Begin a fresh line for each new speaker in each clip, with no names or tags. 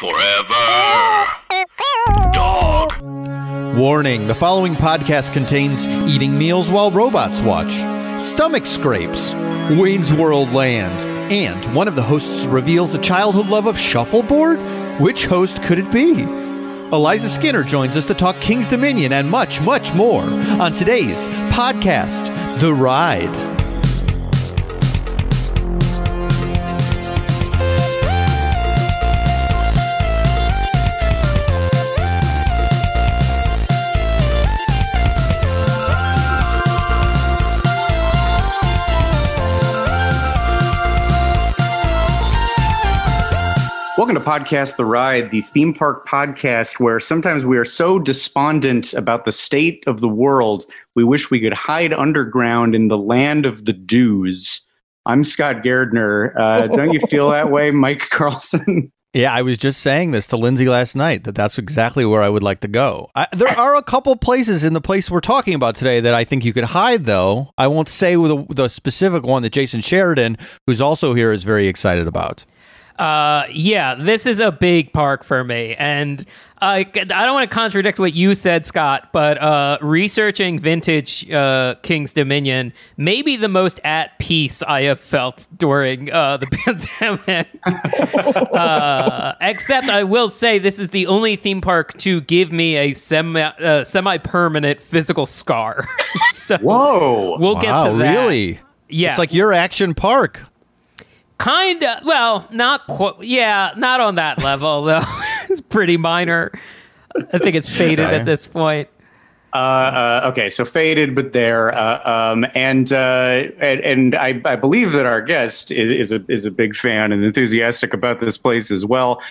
Forever. Dog.
Warning, the following podcast contains eating meals while robots watch, stomach scrapes, Wayne's World Land, and one of the hosts reveals a childhood love of shuffleboard? Which host could it be? Eliza Skinner joins us to talk King's Dominion and much, much more on today's podcast, The Ride.
Welcome to Podcast The Ride, the theme park podcast where sometimes we are so despondent about the state of the world, we wish we could hide underground in the land of the do's. I'm Scott Gairdner. Don't you feel that way, Mike Carlson?
Yeah, I was just saying this to Lindsay last night, that's exactly where I would like to go. There are a couple places in the place we're talking about today that I think you could hide, though. I won't say the specific one that Jason Sheridan, who's also here, is very excited about.
Yeah, this is a big park for me, and I don't want to contradict what you said, Scott, but researching vintage King's Dominion may be the most at peace I have felt during the pandemic. Except I will say this is the only theme park to give me a semi-permanent physical scar. So
whoa!
We'll get to that.
Really?
Yeah.
It's like your action park.
Kind of. Well, not quite. Yeah, not on that level, though. It's pretty minor. I think it's faded at this point.
Okay, so faded, but there. And I believe that our guest is a big fan and enthusiastic about this place as well.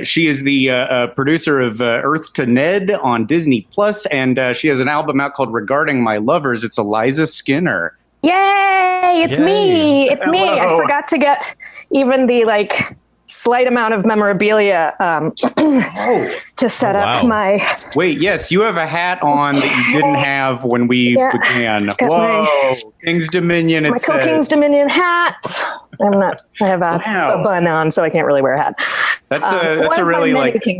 She is the producer of Earth to Ned on Disney Plus, and she has an album out called Regarding My Lovers. It's Eliza Skinner.
Yay! It's me. It's me.
Hello.
I forgot to get even the slight amount of memorabilia to set up my.
Wait, yes, you have a hat on that you didn't have when we began. Whoa, King's Dominion. It says
King's Dominion hat. I have a bun on, so I can't really wear a hat.
That's a really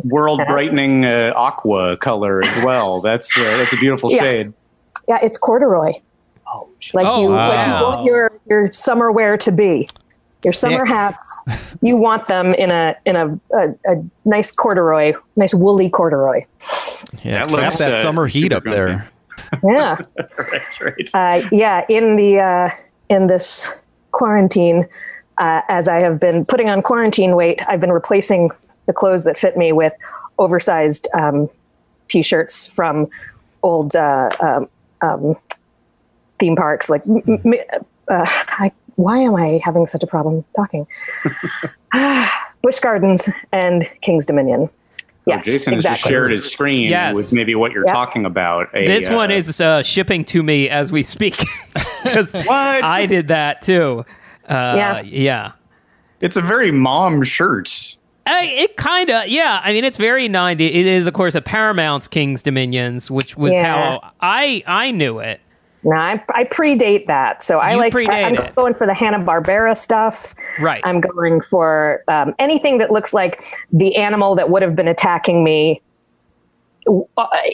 world brightening aqua color as well. That's a beautiful shade.
Yeah, it's corduroy. You want your summer wear to be. Your summer hats, you want them in a nice corduroy, nice woolly corduroy.
Yeah, trap that summer heat up there.
Yeah,
that's right.
In this quarantine, as I have been putting on quarantine weight, I've been replacing the clothes that fit me with oversized t-shirts from old theme parks. Why am I having such a problem talking? Busch Gardens and King's Dominion. Yes,
Jason has just shared his screen with maybe what you're talking about.
This one is shipping to me as we speak. Because I did that too. Yeah.
It's a very mom shirt.
It kind of, I mean, it's very 90s. It is, of course, a Paramount's King's Dominions, which was how I knew it.
No, I predate that. So I'm going for the Hanna-Barbera stuff.
Right.
I'm going for anything that looks like the animal that would have been attacking me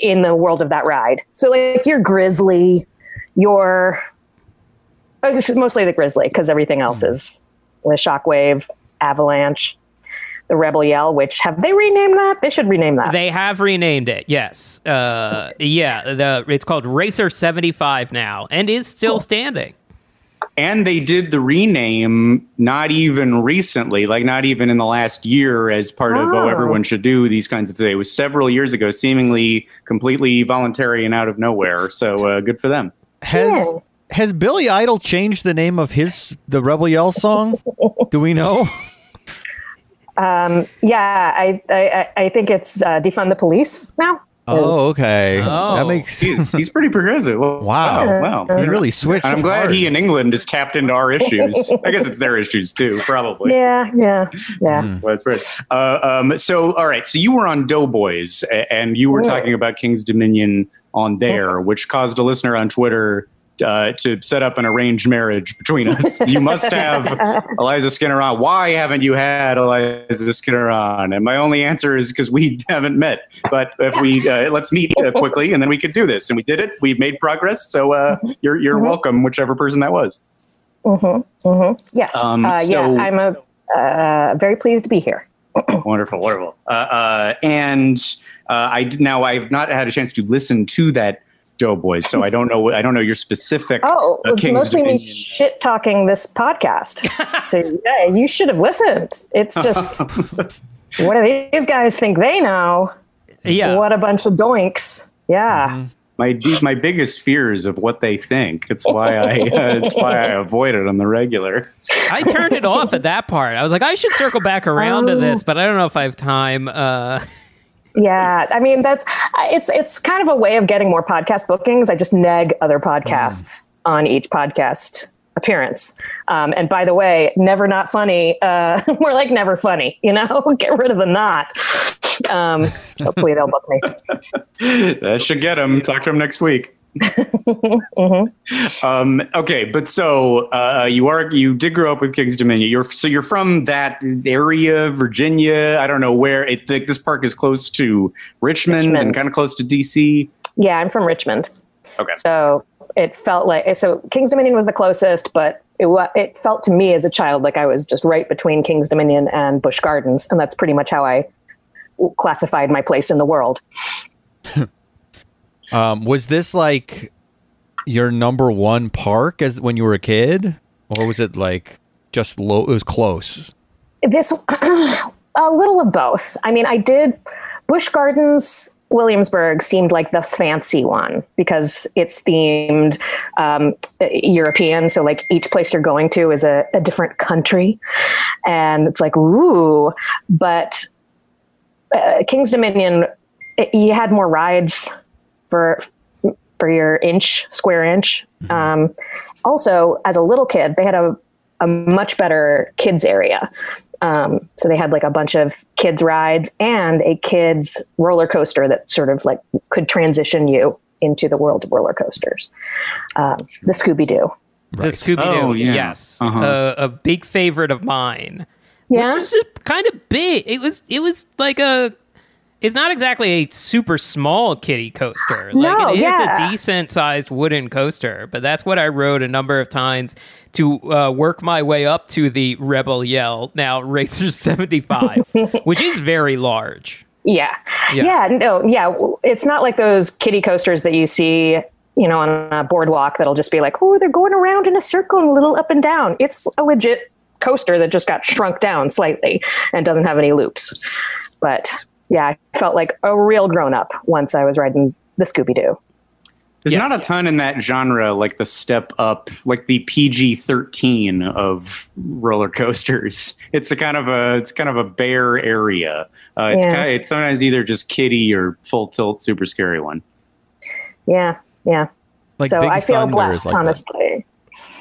in the world of that ride. So your grizzly, it's mostly the grizzly because everything else is the shockwave, avalanche, the Rebel Yell, which have they renamed that? They should rename that.
They have renamed it, yes. It's called Racer 75 now and is still standing.
And they did the rename not even recently, not even in the last year as part of, everyone should do these kinds of things. It was several years ago, seemingly completely voluntary and out of nowhere. So good for them.
Has Billy Idol changed the name of the Rebel Yell song? Do we know?
I think it's Defund the Police now.
Oh, okay. That makes
he's pretty progressive. Wow.
He really switched.
And I'm glad he in England is tapped into our issues. I guess it's their issues too, probably.
Yeah.
That's right. So, all right. So you were on Doughboys, and you were talking about King's Dominion on there, which caused a listener on Twitter to set up an arranged marriage between us. You must have Eliza Skinner on. Why haven't you had Eliza Skinner on? And my only answer is because we haven't met. But if we let's meet quickly, and then we could do this. And we did it. We made progress. So you're welcome, whichever person that was.
Yes. I'm very pleased to be here.
Wonderful. And I've not had a chance to listen to that Doughboys, so I don't know your specific.
It's mostly me shit talking this podcast. So yeah, you should have listened. It's just what do these guys think they know?
Yeah,
what a bunch of doinks. Yeah.
My biggest fears of what they think. It's why I avoid it on the regular.
I turned it off at that part. I was like, I should circle back around to this, but I don't know if I have time.
Yeah, I mean it's kind of a way of getting more podcast bookings. I just neg other podcasts on each podcast appearance. And by the way, never not funny. More like never funny. Get rid of the not. Hopefully they'll book me.
That should get them. Talk to them next week. Okay, but so you did grow up with Kings Dominion. You're from that area, Virginia. I don't know where. This park is close to Richmond and kind of close to DC.
Yeah, I'm from Richmond.
Okay,
so it felt like Kings Dominion was the closest, but it felt to me as a child like I was just right between Kings Dominion and Busch Gardens, and that's pretty much how I classified my place in the world.
Was this like your number one park as when you were a kid, or was it like just low? It was close.
This a little of both. I mean, I did Busch Gardens. Williamsburg seemed like the fancy one because it's themed European. So like each place you're going to is a different country, and it's like ooh. But Kings Dominion, you had more rides for your square inch. Also, as a little kid, they had a much better kids area. So they had like a bunch of kids rides and a kids roller coaster that sort of like could transition you into the world of roller coasters. The Scooby-Doo.
Right. The Scooby-Doo, yes. A big favorite of mine.
Yeah.
Which was just kind of big. It was like it's not exactly a super small kiddie coaster. Like it is a decent sized wooden coaster, but that's what I rode a number of times to work my way up to the Rebel Yell, now Racer 75, which is very large.
Yeah. It's not like those kiddie coasters that you see, on a boardwalk that'll just be like, oh, they're going around in a circle and a little up and down. It's a legit coaster that just got shrunk down slightly and doesn't have any loops. But yeah, I felt like a real grown-up once I was riding the Scooby-Doo.
There's not a ton in that genre, like the step up, like the PG-13 of roller coasters. It's kind of a bare area. It's sometimes either just kiddie or full tilt, super scary one. Yeah.
Like
so
Big
I feel
Thunder
blessed,
like
honestly.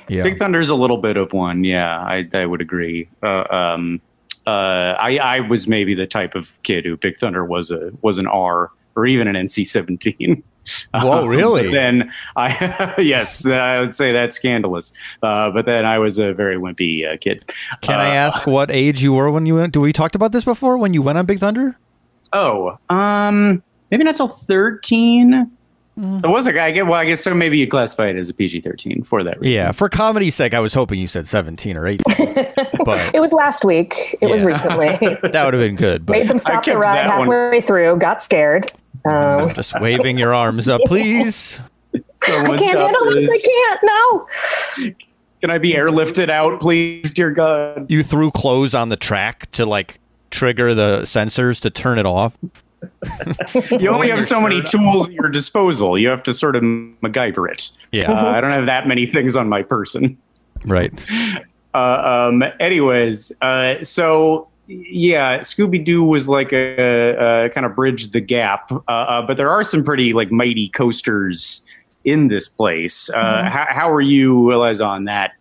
Yeah.
Big Thunder's a little bit of one. Yeah, I would agree. I was maybe the type of kid who Big Thunder was an R or even an NC-17.
Whoa, really?
Then I would say that's scandalous. But then I was a very wimpy kid.
Can I ask what age you were when you went? We talked about this before when you went on Big Thunder?
Oh, maybe not till 13. So was I guess so. Maybe you classify it as a PG-13 for that reason.
Yeah, for comedy's sake, I was hoping you said 17 or 18. But
it was last week. It was recently.
That would have been good. But
made them stop the ride halfway through. Got scared.
Just waving your arms up, please.
I can't handle this. I can't. No.
Can I be airlifted out, please, dear God?
You threw clothes on the track to like trigger the sensors to turn it off.
You only have so many tools at your disposal. You have to sort of MacGyver it.
Yeah.
I don't have that many things on my person.
Right.
Anyways, so yeah, Scooby-Doo was like a kind of bridge the gap. But there are some pretty like mighty coasters in this place. How are you, Eliza, on that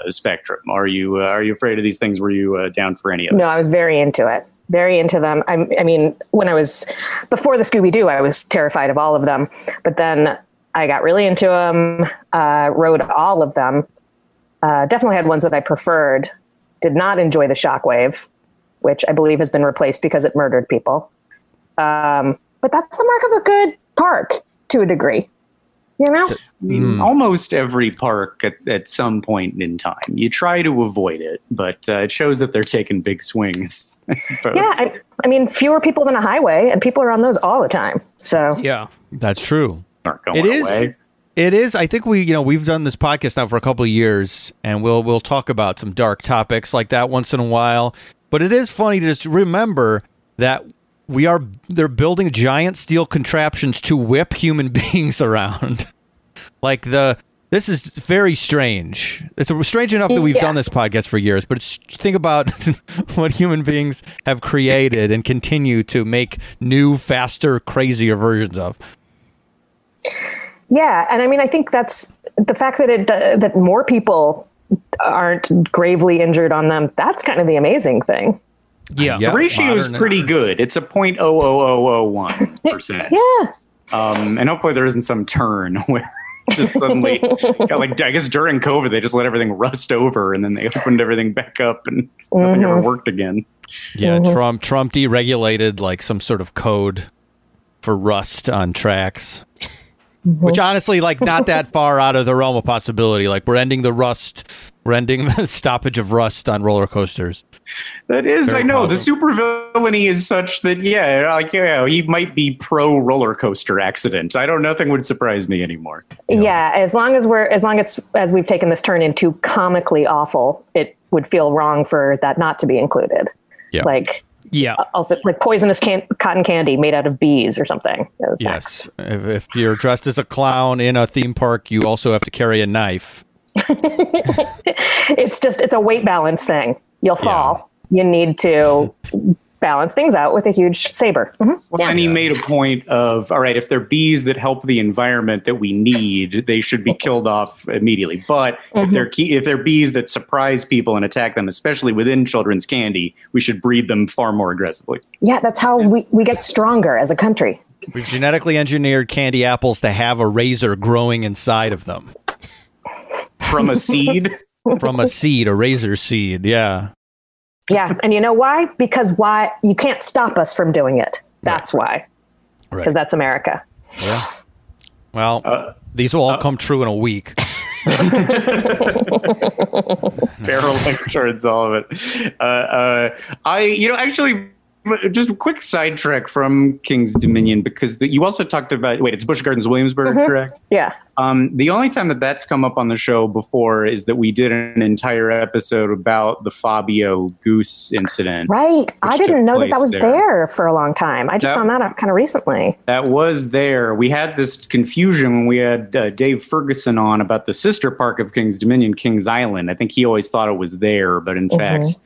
spectrum? Are you afraid of these things? Were you down for any of them?
No, I was very into it. Very into them. I mean, when I was before the Scooby-Doo, I was terrified of all of them. But then I got really into them, rode all of them. Definitely had ones that I preferred. Did not enjoy the Shockwave, which I believe has been replaced because it murdered people. But that's the mark of a good park to a degree. You know?
I mean, almost every park at some point in time. You try to avoid it, but it shows that they're taking big swings, I suppose.
Yeah, I mean, fewer people than a highway, and people are on those all the time. So
Yeah.
That's true.
Aren't going away.
It is. I think we've done this podcast now for a couple of years, and we'll talk about some dark topics like that once in a while. But it is funny to just remember that they're building giant steel contraptions to whip human beings around. This is very strange. It's strange enough that we've done this podcast for years, but think about what human beings have created and continue to make new, faster, crazier versions of.
yeah, and I mean, I think that's the fact that that more people aren't gravely injured on them. That's kind of the amazing thing.
Yeah.
The ratio is pretty good. It's a 0.00001%.
Yeah.
And hopefully there isn't some turn where it's just suddenly, like, I guess during COVID, they just let everything rust over and then they opened everything back up and nothing ever worked again.
Yeah, Trump deregulated like some sort of code for rust on tracks. Which honestly, like, not that far out of the realm of possibility. Like, we're ending the stoppage of rust on roller coasters.
That is,
Very
I know,
possible.
the supervillainy is such that, he might be pro roller coaster accident. Nothing would surprise me anymore.
Yeah, as long as we've taken this turn into comically awful, it would feel wrong for that not to be included.
Yeah.
Like,
Yeah.
also like poisonous cotton candy made out of bees or something.
Yes. If you're dressed as a clown in a theme park, you also have to carry a knife.
It's a weight balance thing. You'll fall. You need to balance things out with a huge saber.
Well, and he made a point of, all right, if they're bees that help the environment that we need, they should be killed off immediately. But if they're bees that surprise people and attack them, especially within children's candy, we should breed them far more aggressively.
Yeah, that's how we get stronger as a country.
We've genetically engineered candy apples to have a razor growing inside of them.
From a seed?
From a seed, a razor seed, yeah.
Yeah, and you know why? Because you can't stop us from doing it. That's why.
Right.
Because that's America.
Yeah. Well, these will all come true in a week.
Barrel insurance, all of it. Actually, just a quick sidetrack from King's Dominion, because you also talked about, it's Busch Gardens, Williamsburg, correct?
Yeah.
The only time that's come up on the show before is that we did an entire episode about the Fabio Goose incident.
Right. I didn't know that was
there.
there for a long time. I just found that out kind of recently.
That was there. We had this confusion when we had Dave Ferguson on about the sister park of King's Dominion, Kings Island. I think he always thought it was there, but in fact,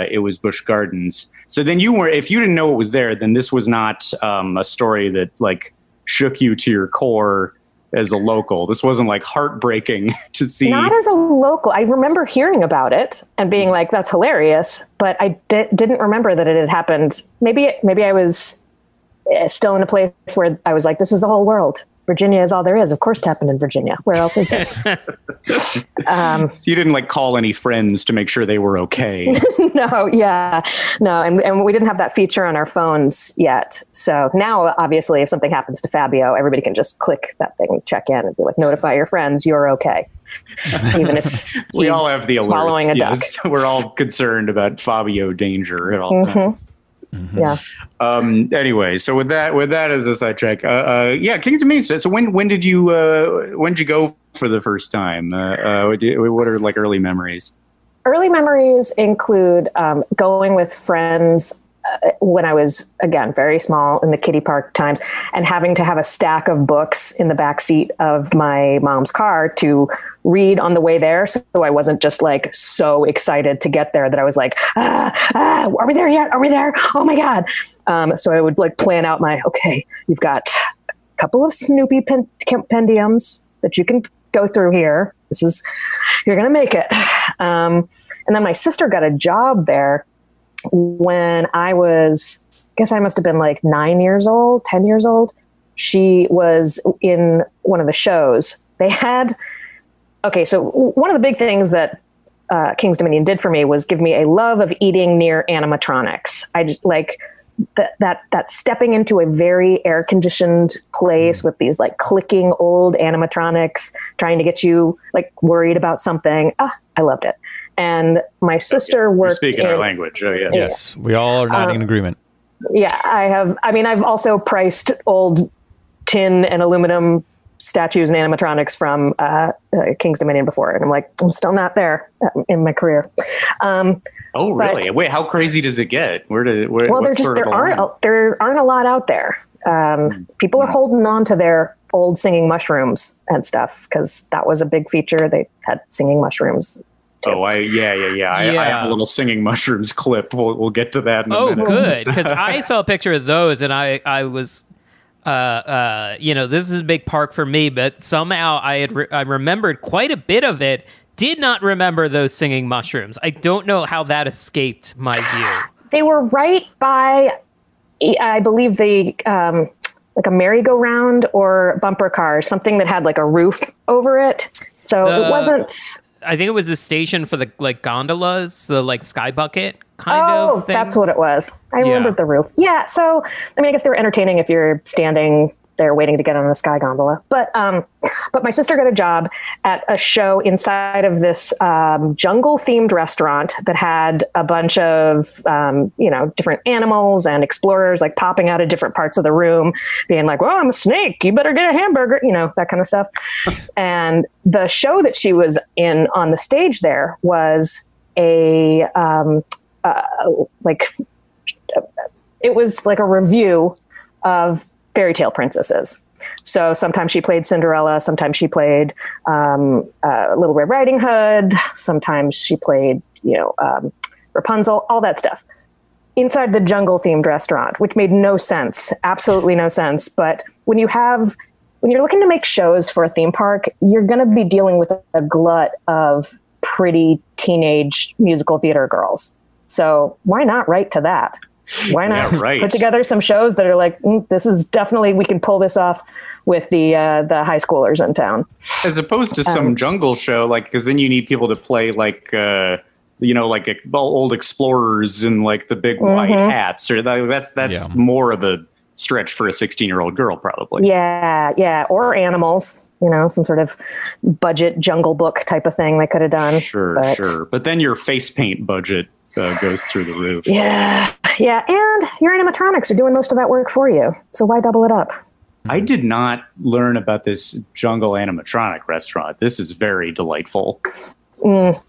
it was Busch Gardens. So then if you didn't know it was there, then this was not a story that like shook you to your core as a local. This wasn't like heartbreaking to see.
Not as a local. I remember hearing about it and being like, that's hilarious. But I didn't remember that it had happened. Maybe I was still in a place where I was like, this is the whole world. Virginia is all there is. Of course it happened in Virginia. Where else is there?
You didn't like call any friends to make sure they were okay.
No. And we didn't have that feature on our phones yet. So now, obviously, if something happens to Fabio, everybody can just click that thing and check in and be like, notify your friends, you're okay. Even if
we all have the alerts.
Following a duck.
We're all concerned about Fabio danger at all times.
Yeah.
Anyway, so with that as a sidetrack, King's Dominion. So when did you go for the first time? What are like early memories?
Early memories include going with friends when I was, again, very small in the kiddie park times, and having to have a stack of books in the back seat of my mom's car to read on the way there. So I wasn't just like so excited to get there that I was like, are we there yet? Are we there? Oh my God. So I would like plan out you've got a couple of Snoopy compendiums that you can go through here. You're going to make it. And then my sister got a job there when I must have been like 10 years old. she was in one of the shows. They had, okay, so one of the big things that King's Dominion did for me was give me a love of eating near animatronics. I just like that stepping into a very air conditioned place with these like clicking old animatronics trying to get you like worried about something. I loved it. And my sister worked
speaking our language. Oh, yeah.
Yes, we all are nodding in agreement.
Yeah, I have. I mean, I've also priced old tin and aluminum statues and animatronics from King's Dominion before, and I'm like, I'm still not there in my career.
Oh, really? Wait, how crazy does it get? Well,
there aren't a lot out there. People are holding on to their old singing mushrooms and stuff because that was a big feature. They had singing mushrooms.
Oh, I have a little singing mushrooms clip. We'll get to that in a minute.
Oh, good. Because I saw a picture of those, and I was, this is a big park for me, but somehow I remembered quite a bit of it. Did not remember those singing mushrooms. I don't know how that escaped my view.
They were right by, I believe, like a merry-go-round or bumper car, something that had like a roof over it. So it wasn't...
I think it was a station for the like gondolas, the like sky bucket kind of thing.
That's what it was. I remembered the roof. Yeah. So, I mean, I guess they were entertaining if you're standing there waiting to get on a sky gondola. But my sister got a job at a show inside of this jungle themed restaurant that had a bunch of, different animals and explorers like popping out of different parts of the room being like, well, I'm a snake. You better get a hamburger, that kind of stuff. And the show that she was in on the stage there was it was like a review of fairy tale princesses. So sometimes she played Cinderella, sometimes she played Little Red Riding Hood, sometimes she played, Rapunzel, all that stuff. Inside the jungle themed restaurant, which made no sense, absolutely no sense. But when you're looking to make shows for a theme park, you're going to be dealing with a glut of pretty teenage musical theater girls. So why not write to that? Why not put together some shows that are like, this is definitely, we can pull this off with the high schoolers in town.
As opposed to some jungle show, like, because then you need people to play like, old explorers in like the big white hats. Or that's more of a stretch for a 16-year-old girl, probably.
Yeah. Or animals. Some sort of budget Jungle Book type of thing they could have done.
Sure. But then your face paint budget goes through the roof.
Yeah. And your animatronics are doing most of that work for you. So why double it up?
I did not learn about this jungle animatronic restaurant. This is very delightful.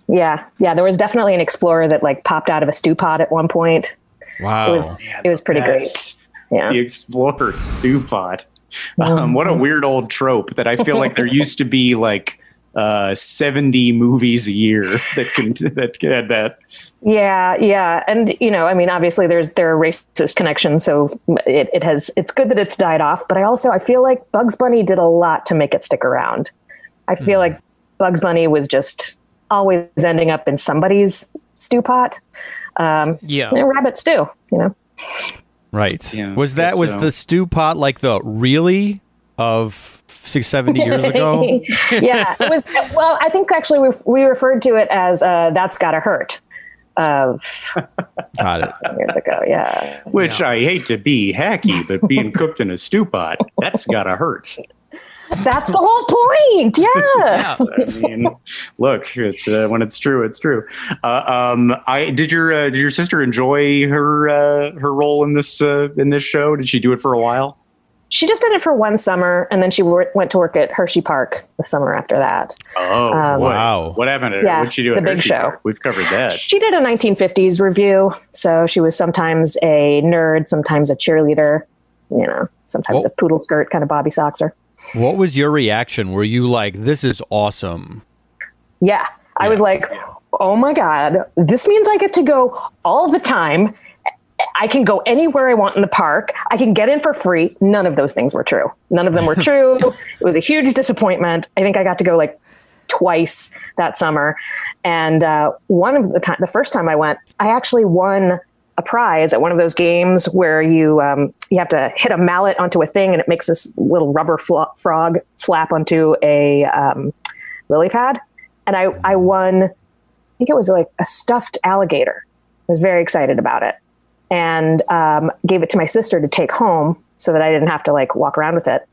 Yeah. There was definitely an explorer that like popped out of a stew pot at one point.
Wow.
It was pretty great. Yeah.
The explorer stew pot. What a weird old trope that I feel like there used to be like 70 movies a year that had that.
Yeah. And, obviously there are racist connections. So it's good that it's died off. But I feel like Bugs Bunny did a lot to make it stick around. I feel like Bugs Bunny was just always ending up in somebody's stew pot. Rabbit stew,
Right.
Yeah,
was the stew pot like the really of 70 years ago?
Yeah, it was. Well, I think actually we referred to it as That's Gotta Hurt. Got
it.
Years ago, yeah.
Which I hate to be hacky, but being cooked in a stew pot, that's gotta hurt.
That's the whole point. Yeah.
I mean, look, when it's true, it's true. Did your sister enjoy her role in this show? Did she do it for a while?
She just did it for one summer, and then she went to work at Hershey Park the summer after that.
Oh, wow. What happened to her? What did she do at
the big
Hershey
show?
Park? We've covered that.
She did a 1950s review, so she was sometimes a nerd, sometimes a cheerleader, sometimes a poodle skirt kind of Bobby Soxer.
What was your reaction? Were you like, this is awesome?
Yeah. I was like, oh my God, this means I get to go all the time. I can go anywhere I want in the park. I can get in for free. None of those things were true. None of them were true. It was a huge disappointment. I think I got to go like twice that summer. And the first time I went, I actually won a prize at one of those games where you have to hit a mallet onto a thing and it makes this little rubber frog flap onto a lily pad. And I won, I think it was like a stuffed alligator. I was very excited about it, and gave it to my sister to take home so that I didn't have to like walk around with it.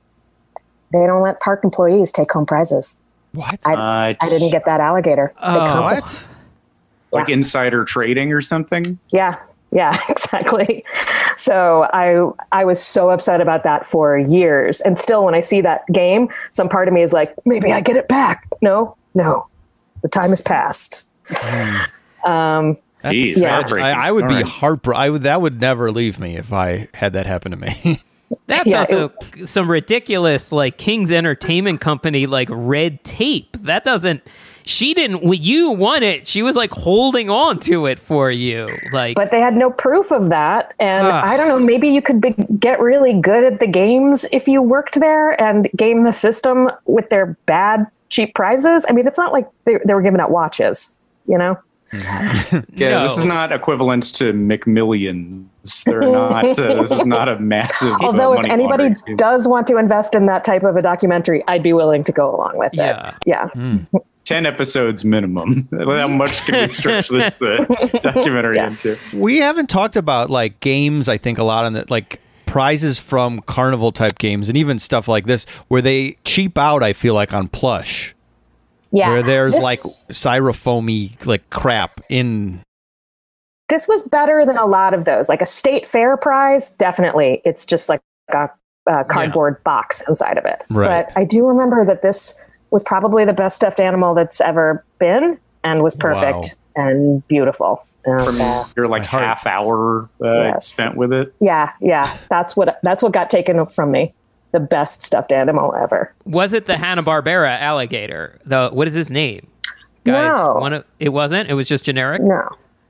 They don't let park employees take home prizes.
What?
I didn't get that alligator.
What?
Like insider trading or something?
Yeah, exactly. So I was so upset about that for years. And still, when I see that game, some part of me is like, maybe I get it back. No, the time has passed.
Jeez,
yeah.
I would be heartbroken. That would never leave me if I had that happen to me.
That's also some ridiculous, like, King's Entertainment Company, like, red tape. That doesn't... She didn't... When you won it, she was, like, holding on to it for you. Like,
but they had no proof of that. And I don't know, maybe you could get really good at the games if you worked there and game the system with their bad, cheap prizes. I mean, it's not like they were giving out watches, you know?
Yeah, This is not equivalent to McMillions. They're not. This is not a massive.
Although, if anybody does want to invest in that type of a documentary, I'd be willing to go along with it. Yeah.
10 episodes minimum. How much can we stretch this documentary into?
We haven't talked about like games. I think a lot on the like prizes from carnival type games, and even stuff like this where they cheap out. I feel like on plush.
Yeah,
where there's like styrofoamy like crap in.
This was better than a lot of those. Like a state fair prize, definitely. It's just like a cardboard box inside of it.
Right.
But I do remember that this was probably the best stuffed animal that's ever been, and was perfect and beautiful.
From your like half hour spent with it.
Yeah. That's what got taken from me. The best stuffed animal ever.
Was it the Hanna-Barbera alligator? What is his name? Guys,
No.
It wasn't? It was just generic?
No.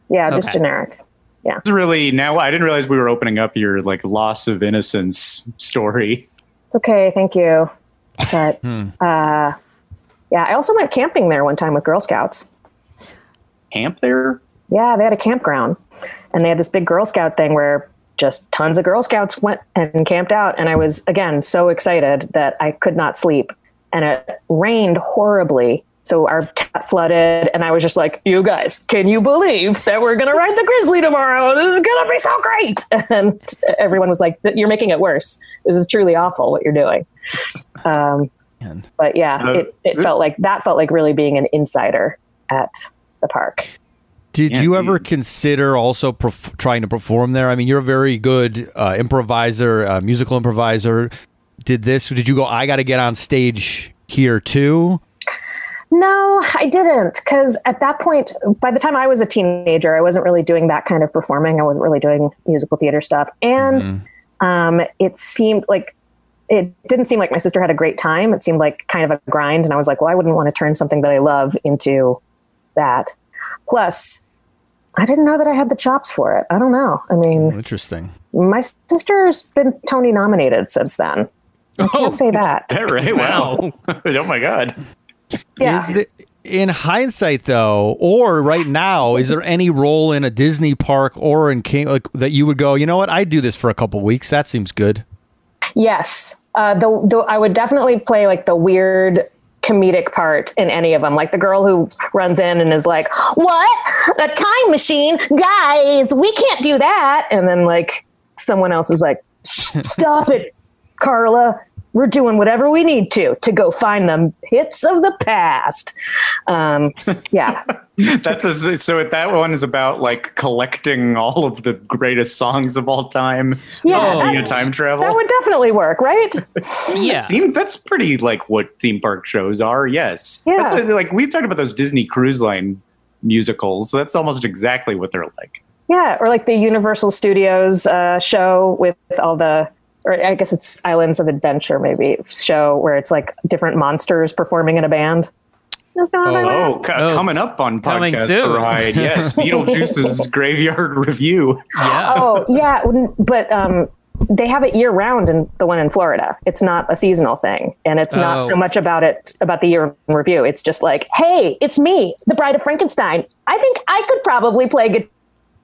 Yeah, just generic. Yeah.
It's really, now I didn't realize we were opening up your like loss of innocence story.
It's okay, thank you. But I also went camping there one time with Girl Scouts.
Camp there?
Yeah, they had a campground, and they had this big Girl Scout thing where just tons of Girl Scouts went and camped out. And I was, again, so excited that I could not sleep. And it rained horribly. So our tent flooded. And I was just like, you guys, can you believe that we're going to ride the Grizzly tomorrow? This is going to be so great. And everyone was like, you're making it worse. This is truly awful what you're doing. But yeah, it felt like really being an insider at the park.
Did you ever consider also trying to perform there? I mean, you're a very good improviser, musical improviser. Did you go, I got to get on stage here too?
No, I didn't. Because at that point, by the time I was a teenager, I wasn't really doing that kind of performing. I wasn't really doing musical theater stuff. And it didn't seem like my sister had a great time. It seemed like kind of a grind. And I was like, well, I wouldn't want to turn something that I love into that. Plus, I didn't know that I had the chops for it. I don't know. I mean,
interesting.
My sister's been Tony nominated since then. I can't say that.
Is that right? Wow. Oh my God.
Yeah.
In hindsight, though, or right now, is there any role in a Disney park or in that you would go, you know what? I'd do this for a couple weeks. That seems good. Yes.
Though I would definitely play like the weird comedic part in any of them, like the girl who runs in and is like, what, a time machine, guys, we can't do that, and then like someone else is like, stop it, Carla, we're doing whatever we need to go find them hits of the past. Yeah.
So that one is about like collecting all of the greatest songs of all time.
Yeah.
Time travel.
That would definitely work, right?
Yeah.
That's pretty like what theme park shows are. Yes.
Yeah.
That's like we've talked about those Disney Cruise Line musicals. That's almost exactly what they're like.
Yeah. Or like the Universal Studios show with all or I guess it's Islands of Adventure, maybe, show where it's like different monsters performing in a band.
Coming up on Podcast Ride. Yes, Beetlejuice's Graveyard Review.
Yeah.
Oh, yeah. But they have it year round in the one in Florida. It's not a seasonal thing. And it's not so much about the year in review. It's just like, hey, it's me, the Bride of Frankenstein. I think I could probably play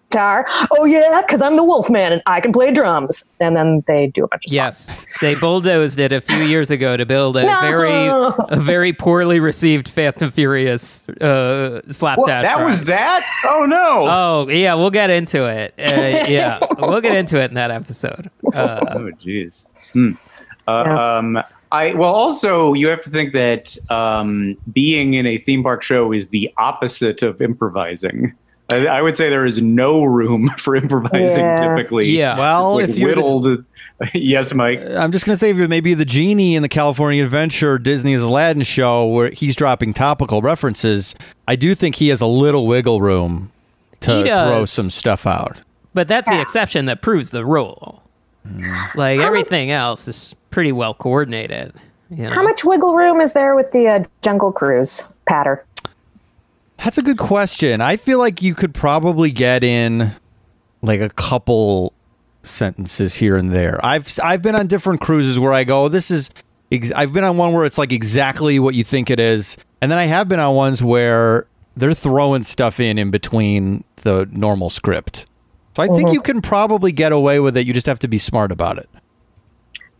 guitar. Oh yeah, because I'm the Wolfman and I can play drums. And then they do a bunch of songs.
Yes, they bulldozed it a few years ago to build a very poorly received Fast and Furious slapdash.
That was that? Oh no!
Oh yeah, we'll get into it. Yeah, we'll get into it in that episode.
Oh jeez. Also, you have to think that being in a theme park show is the opposite of improvising. I would say there is no room for improvising typically.
Yeah.
Well,
like
if you're
whittled. Yes, Mike.
I'm just going to say maybe the genie in the California Adventure Disney's Aladdin show where he's dropping topical references, I do think he has a little wiggle room to throw some stuff out.
But that's the exception that proves the rule. Like everything else is pretty well coordinated. You know?
How much wiggle room is there with the Jungle Cruise patter?
That's a good question. I feel like you could probably get in like a couple sentences here and there. I've been on different cruises where I go, I've been on one where it's like exactly what you think it is. And then I have been on ones where they're throwing stuff in between the normal script. So I think you can probably get away with it. You just have to be smart about it.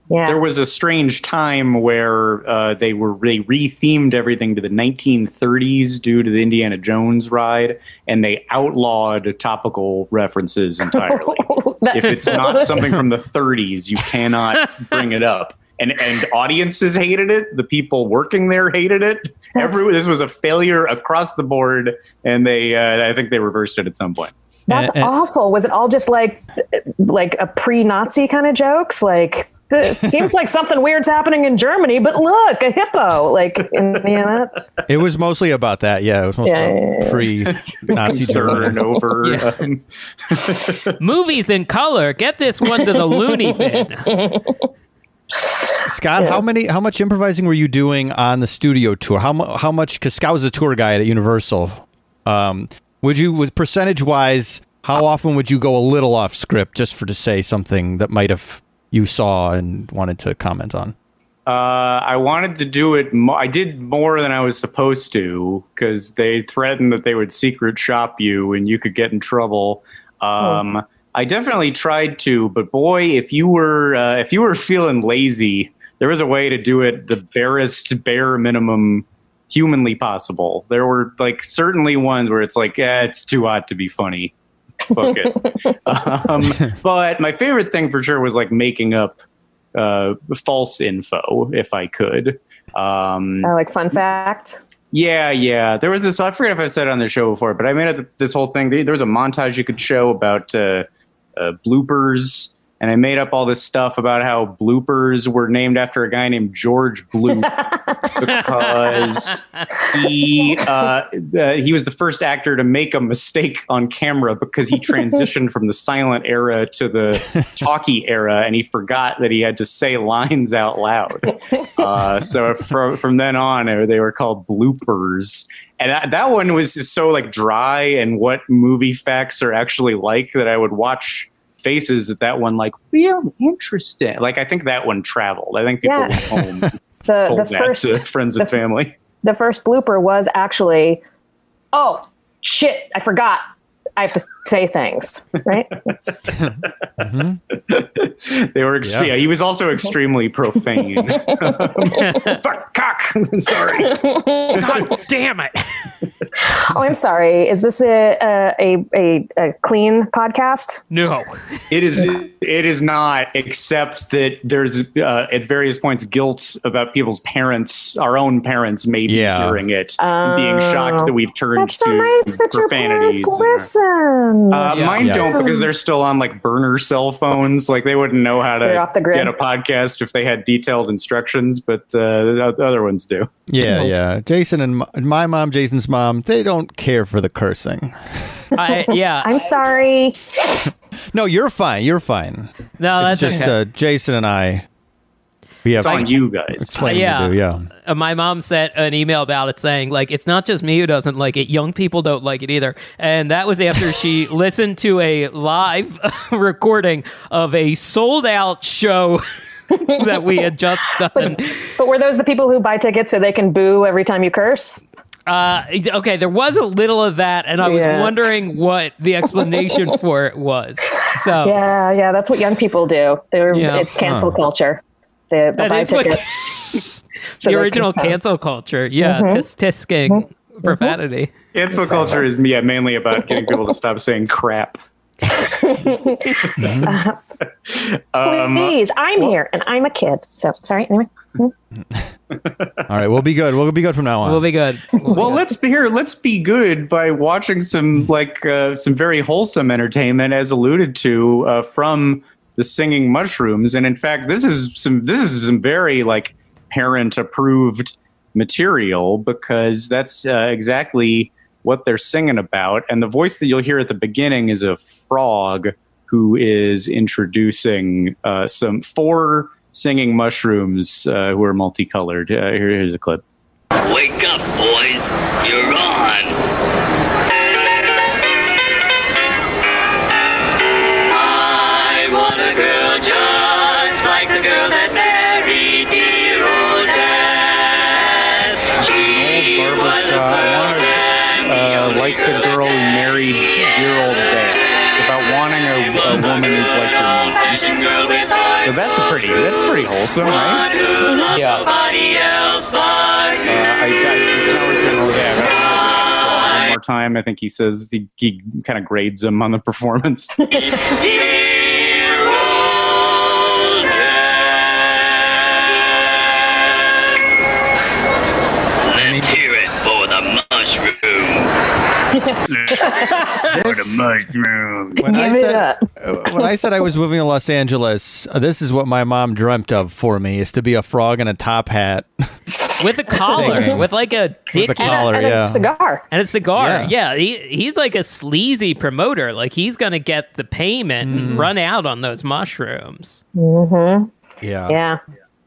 Yeah.
There was a strange time where they re-themed everything to the 1930s due to the Indiana Jones ride, and they outlawed topical references entirely. If it's not something from the 30s, you cannot bring it up. And audiences hated it. The people working there hated it. This was a failure across the board, and I think they reversed it at some point.
That's awful. Was it all just like a pre-Nazi kind of jokes? Like, it seems like something weird's happening in Germany, but look, a hippo.
It was mostly about that. Yeah, it was mostly about pre-Nazi
concern over
movies in color. Get this one to the loony bin.
Scott, how much improvising were you doing on the studio tour? How much? Because Scott was a tour guide at Universal. Was percentage wise? How often would you go a little off script just to say something that might have you saw and wanted to comment on?
I wanted to do it. I did more than I was supposed to because they threatened that they would secret shop you and you could get in trouble. I definitely tried to, but boy, if you were feeling lazy, there was a way to do it the bare minimum humanly possible. There were like certainly ones where it's like, it's too hot to be funny. Fuck it. But my favorite thing for sure was like making up false info if I could.
Like fun fact.
Yeah. There was this, I forget if I said it on the show before, but I made up this whole thing. There was a montage you could show about bloopers. And I made up all this stuff about how bloopers were named after a guy named George Bloop because he was the first actor to make a mistake on camera because he transitioned from the silent era to the talkie era, and he forgot that he had to say lines out loud. So from then on, they were called bloopers. And that one was just so like dry and what movie facts are actually like that I would watch faces at that one like real interesting. Like I think that one traveled. I think people went home told that to friends and family.
The first blooper was actually, oh shit, I forgot. I have to say things, right?
They were he was also extremely profane. Fuck cock. Sorry.
God damn it.
Oh, I'm sorry. Is this a clean podcast?
No.
It is not, except that there's at various points guilt about people's parents, our own parents maybe hearing it, and being shocked that we've turned
That's so
to
nice that
profanities.
Your parents listen.
Mine don't, because they're still on like burner cell phones. Like they wouldn't know how to get a podcast if they had detailed instructions, but the other ones do.
Yeah. Jason and my mom, Jason's mom, they don't care for the cursing.
I'm sorry.
No, you're fine.
No,
that's just Jason and I.
It's on you guys.
My mom sent an email about it saying, like, it's not just me who doesn't like it. Young people don't like it either. And that was after she listened to a live recording of a sold-out show that we had just done.
But were those the people who buy tickets so they can boo every time you curse?
Okay, there was a little of that, and I was wondering what the explanation for it was. So
yeah, that's what young people do. It's cancel culture. They
that
buy
is what
tickets. So
the original cancel culture. Yeah, tisk profanity.
Cancel culture is mainly about getting people to stop saying crap.
Please, I'm here, and I'm a kid. So sorry. Anyway.
All right, we'll be good. We'll be good from now on.
We'll be good.
Let's be good by watching some very wholesome entertainment, as alluded to from the Singing Mushrooms. And in fact, this is some very parent approved material, because that's exactly what they're singing about. And the voice that you'll hear at the beginning is a frog who is introducing some 4 singing mushrooms who are multicolored. Here's a clip.
Wake up, boys. You're on. I want a girl just like the girl that married dear old dad. She
Old
was a
like the girl who married dear old dad. It's about wanting a woman who's like your mom. So that's pretty wholesome, right?
Yeah.
It's not original. One more time, I think he says he kind of grades him on the performance.
Let's hear it for the mushroom.
When I said I was moving to Los Angeles, this is what my mom dreamt of for me: is to be a frog in a top hat
with a collar, with like a dick
and a cigar.
And a cigar. Yeah, he's like a sleazy promoter. Like, he's gonna get the payment and run out on those mushrooms.
Yeah,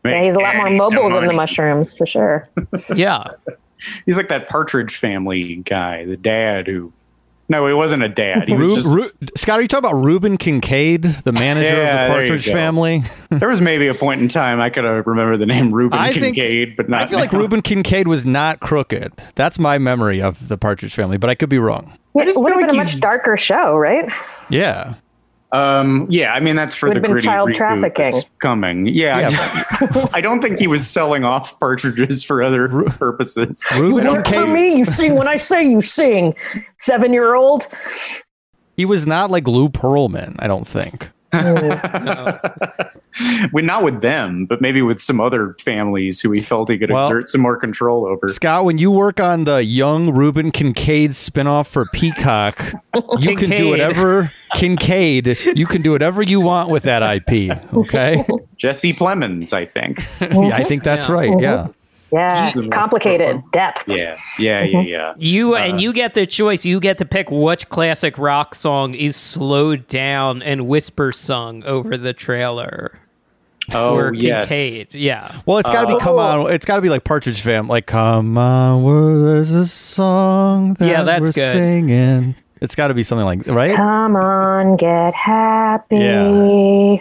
he's a lot more mobile than the mushrooms, for sure.
Yeah.
He's like that Partridge Family guy, the dad who... No, he wasn't a dad. He was
Scott, are you talking about Reuben Kincaid, the manager of the Partridge Family?
There was maybe a point in time I could have remembered the name Reuben Kincaid, but not
I feel like Reuben Kincaid was not crooked. That's my memory of the Partridge Family, but I could be wrong.
It would have been a much darker show, right?
Yeah.
I mean, that's for the gritty
child
reboot
trafficking
that's coming. I don't think he was selling off partridges for other purposes.
Work for me, you sing when I say you sing. 7-year-old.
He was not like Lou Pearlman, I don't think.
Not with them, but maybe with some other families who he felt he could exert some more control over.
Scott, when you work on the young Reuben Kincaid spinoff for Peacock, you can do whatever you can do whatever you want with that IP. Okay,
Jesse Plemons, I think.
I think that's right. Yeah.
Yeah, complicated depth.
Yeah.
You get the choice. You get to pick which classic rock song is slowed down and whisper sung over the trailer. For Kincaid. Yeah.
Well, it's got to be "Come On." It's got to be like Partridge Fam, like "Come On, there's a song that
that's
we're
good.
singing." It's got to be something like, right?
Come on, get happy.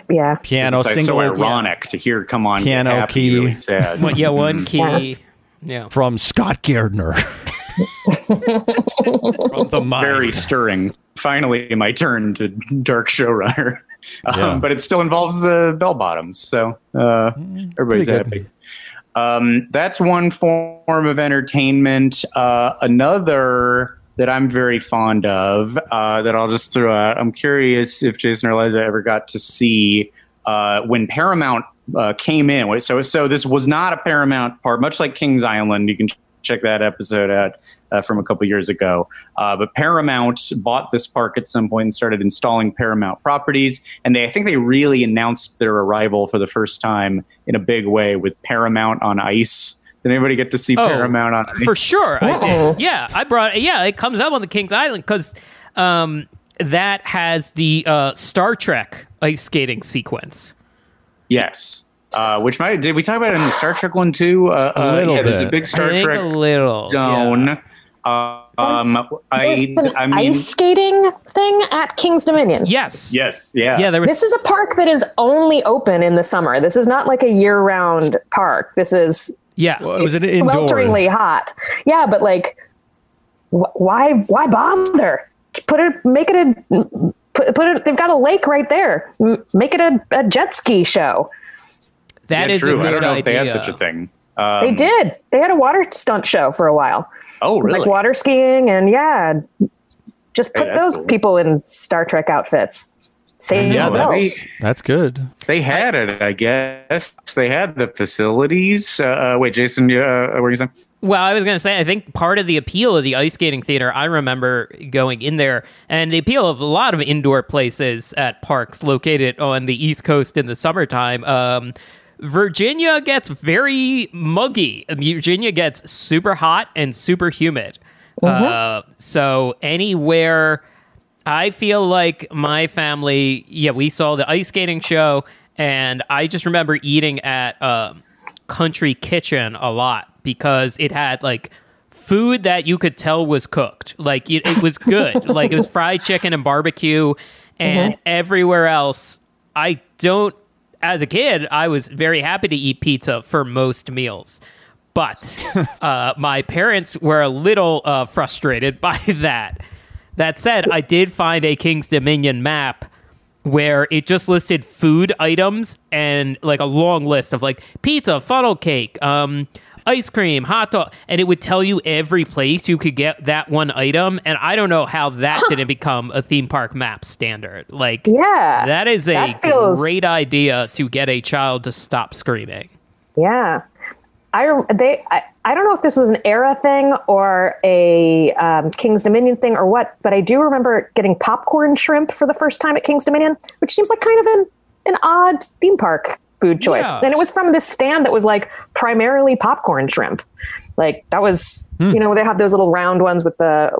Yeah.
Piano
it's
single.
So ironic to hear "Come On,
piano
get happy,"
key.
really sad.
One key. Yeah.
From Scott Gairdner. From the mind.
Very stirring. Finally, my turn to dark showrunner. But it still involves bell bottoms, so everybody's happy. That's one form of entertainment. Another that I'm very fond of, that I'll just throw out. I'm curious if Jason or Eliza ever got to see when Paramount came in. So this was not a Paramount part, much like Kings Island. You can check that episode out from a couple years ago. But Paramount bought this park at some point and started installing Paramount properties. And I think they really announced their arrival for the first time in a big way with Paramount on Ice. Did anybody get to see Paramount on Ice?
For sure, I did. Yeah, it comes up on the Kings Island because that has the Star Trek ice skating sequence.
Yes. Did we talk about it in the Star Trek one too?
A little bit.
There's a big Star Trek zone.
Yeah. Ice skating thing at King's Dominion.
Yes.
Yeah.
This is a park that is only open in the summer. This is not like a year-round park. This is
was it indoor?
Swelteringly hot. Yeah, but like Why bother? Make it a. Put it. They've got a lake right there. Make it a jet ski show.
That is
true.
a good
I don't know
idea.
if they had such a thing.
They did. They had a water stunt show for a while.
Oh, really?
Like water skiing and just put those
cool.
people in Star Trek outfits. Same.
Yeah, that's good.
They had it, I guess. They had the facilities. Wait, Jason, what were you saying?
Well, I was going to say, I think part of the appeal of the ice skating theater, I remember going in there, and the appeal of a lot of indoor places at parks located on the East Coast in the summertime. Virginia gets very muggy. Virginia gets super hot and super humid. So anywhere, I feel like my family, we saw the ice skating show, and I just remember eating at Country Kitchen a lot because it had like food that you could tell was cooked. Like it was good. Like it was fried chicken and barbecue, and everywhere else, as a kid, I was very happy to eat pizza for most meals. But my parents were a little frustrated by that. That said, I did find a King's Dominion map where it just listed food items and like a long list of like pizza, funnel cake, ice cream, hot dog, and it would tell you every place you could get that one item. And I don't know how that didn't become a theme park map standard. Like, that is great idea to get a child to stop screaming.
Yeah. I don't know if this was an era thing or a King's Dominion thing or what, but I do remember getting popcorn shrimp for the first time at King's Dominion, which seems like kind of an odd theme park food choice. Yeah. And it was from this stand that was like primarily popcorn shrimp. Like that was, they have those little round ones with the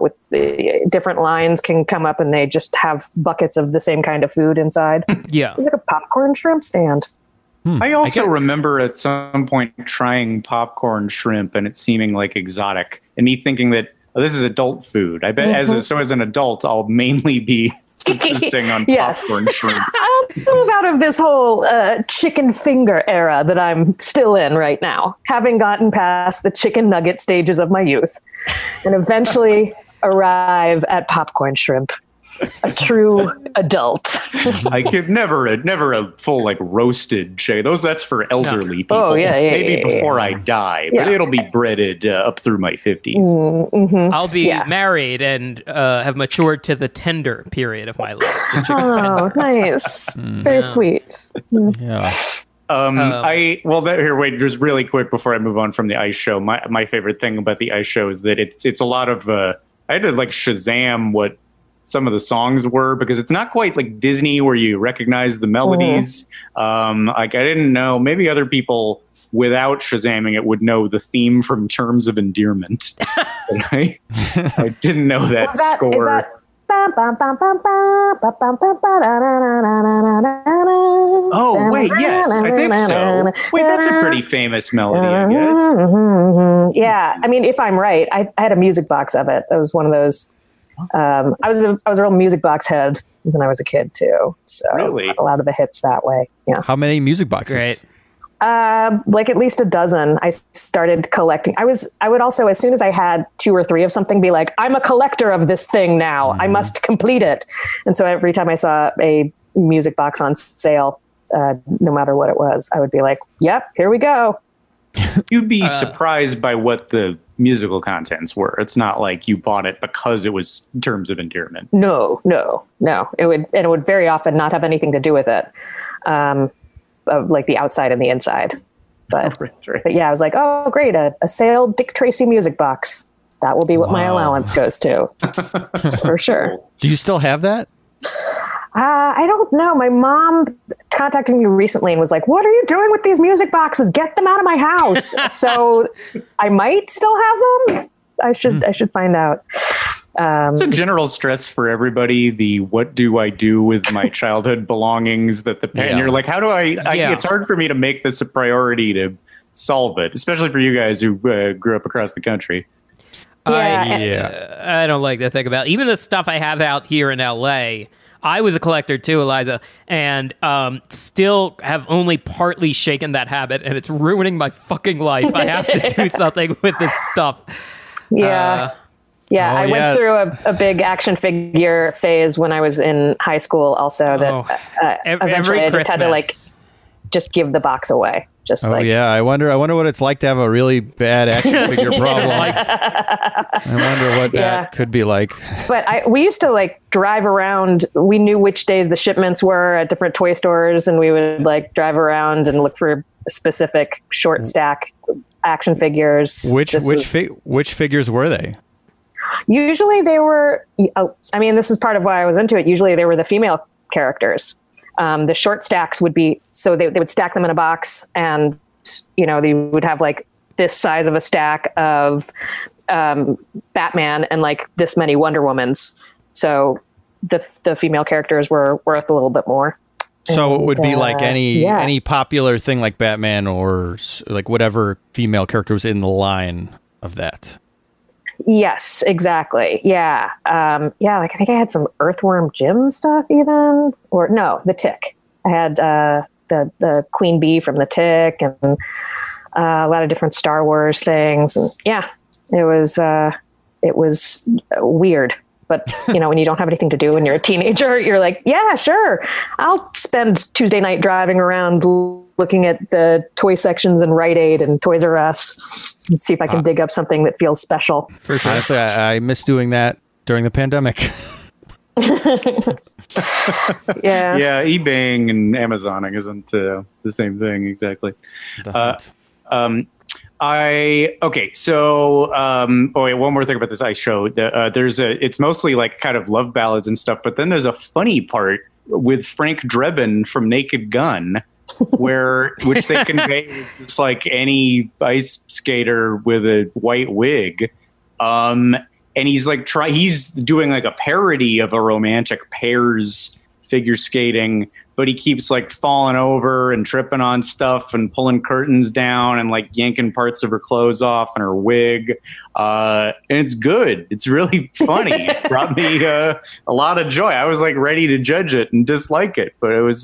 different lines can come up and they just have buckets of the same kind of food inside.
Yeah.
It was like a popcorn shrimp stand.
I also remember at some point trying popcorn shrimp and it seeming like exotic and me thinking that this is adult food. I bet as an adult, I'll mainly be subsisting on popcorn shrimp.
I'll move out of this whole chicken finger era that I'm still in right now, having gotten past the chicken nugget stages of my youth and eventually arrive at popcorn shrimp. A true adult.
I could never a full like roasted chicken. That's for elderly people.
Oh
maybe before I die, but it'll be breaded up through my 50s.
I'll be married and have matured to the tender period of my life.
Oh, nice. Very sweet.
Yeah.
Wait, just really quick before I move on from the ice show. My favorite thing about the ice show is that it's a lot of. I had to like Shazam what some of the songs were because it's not quite like Disney where you recognize the melodies. Like I didn't know, maybe other people without Shazamming it would know the theme from Terms of Endearment. I didn't know that score.
Is that
oh, wait, yes, I think so. Wait, that's a pretty famous melody, I guess.
Yeah, I mean, if I'm right, I had a music box of it. That was one of those. I was a real music box head when I was a kid too. So
really?
A lot of the hits that way. Yeah.
How many music boxes?
Great.
Like at least a dozen. I started collecting. I would also, as soon as I had 2 or 3 of something, be like, I'm a collector of this thing now. I must complete it. And so every time I saw a music box on sale, no matter what it was, I would be like, yep, here we go.
You'd be surprised by what the musical contents were. It's not like you bought it because it was Terms of Endearment.
No. It would very often not have anything to do with it. Like the outside and the inside. But,
right.
but yeah, I was like, oh, great. A sale Dick Tracy music box. That will be what my allowance goes to. For sure.
Do you still have that?
I don't know. My mom contacted me recently and was like, what are you doing with these music boxes? Get them out of my house. So I might still have them. I should find out.
It's a general stress for everybody. The what do I do with my childhood belongings and you're like, how do I it's hard for me to make this a priority to solve it, especially for you guys who grew up across the country.
I don't like to think about it. Even the stuff I have out here in LA. I was a collector too, Eliza, and still have only partly shaken that habit, and it's ruining my fucking life. I have to do something with this stuff.
Yeah. Yeah, I went through a big action figure phase when I was in high school also that eventually I just had to just give the box away.
I wonder what it's like to have a really bad action figure problem. I wonder what that could be like.
But we used to drive around. We knew which days the shipments were at different toy stores, and we would drive around and look for specific short stack action figures.
Which figures were they?
Usually they were. This is part of why I was into it. Usually they were the female characters. The short stacks would be, so they would stack them in a box, and they would have this size of a stack of Batman and this many Wonder Womans. So the female characters were worth a little bit more.
So it would be any popular thing like Batman or whatever female character was in the line of that.
Yes, exactly. Yeah. I think I had some Earthworm Jim stuff even, or no, the Tick. I had the Queen Bee from the Tick and a lot of different Star Wars things. And it was weird. But, when you don't have anything to do and you're a teenager, you're like, yeah, sure. I'll spend Tuesday night driving around looking at the toy sections in Rite Aid and Toys R Us and see if I can dig up something that feels special.
For sure. Honestly, I miss doing that during the pandemic.
Yeah, eBaying and Amazoning isn't the same thing exactly. One more thing about this ice show. It's mostly kind of love ballads and stuff, but then there's a funny part with Frank Drebin from Naked Gun, which they convey just like any ice skater with a white wig. And he's he's doing a parody of a romantic pairs figure skating, but he keeps falling over and tripping on stuff and pulling curtains down and yanking parts of her clothes off and her wig. And it's good. It's really funny. It brought me a lot of joy. I was ready to judge it and dislike it, but it was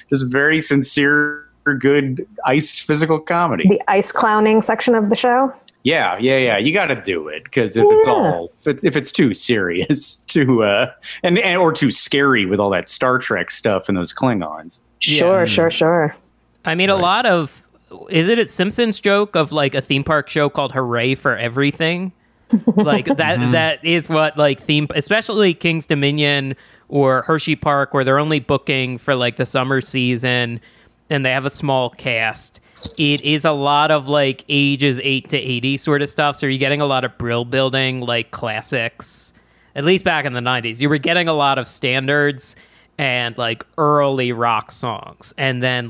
just very sincere, good ice physical comedy.
The ice clowning section of the show.
Yeah. You got to do it because if it's too serious, or too scary with all that Star Trek stuff and those Klingons.
Sure.
I mean, a lot of, is it a Simpsons joke of a theme park show called Hooray for Everything? That is what theme, especially King's Dominion or Hershey Park, where they're only booking for the summer season and they have a small cast. It is a lot of ages 8 to 80 sort of stuff. So you're getting a lot of brill building, classics, at least back in the 90s. You were getting a lot of standards and early rock songs. And then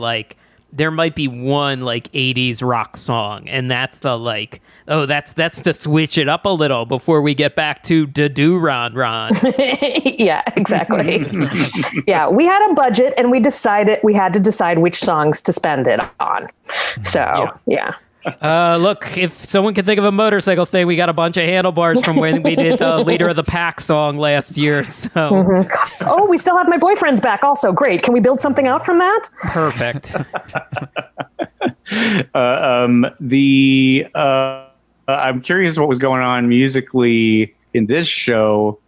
there might be one 80s rock song. And that's the that's to switch it up a little before we get back to do Ron Ron.
Yeah, exactly. Yeah, we had a budget and we had to decide which songs to spend it on. So, yeah.
Look, if someone can think of a motorcycle thing, we got a bunch of handlebars from when we did the Leader of the Pack song last year. So,
Oh, we still have My Boyfriend's Back also. Great. Can we build something out from that?
Perfect.
I'm curious what was going on musically in this show.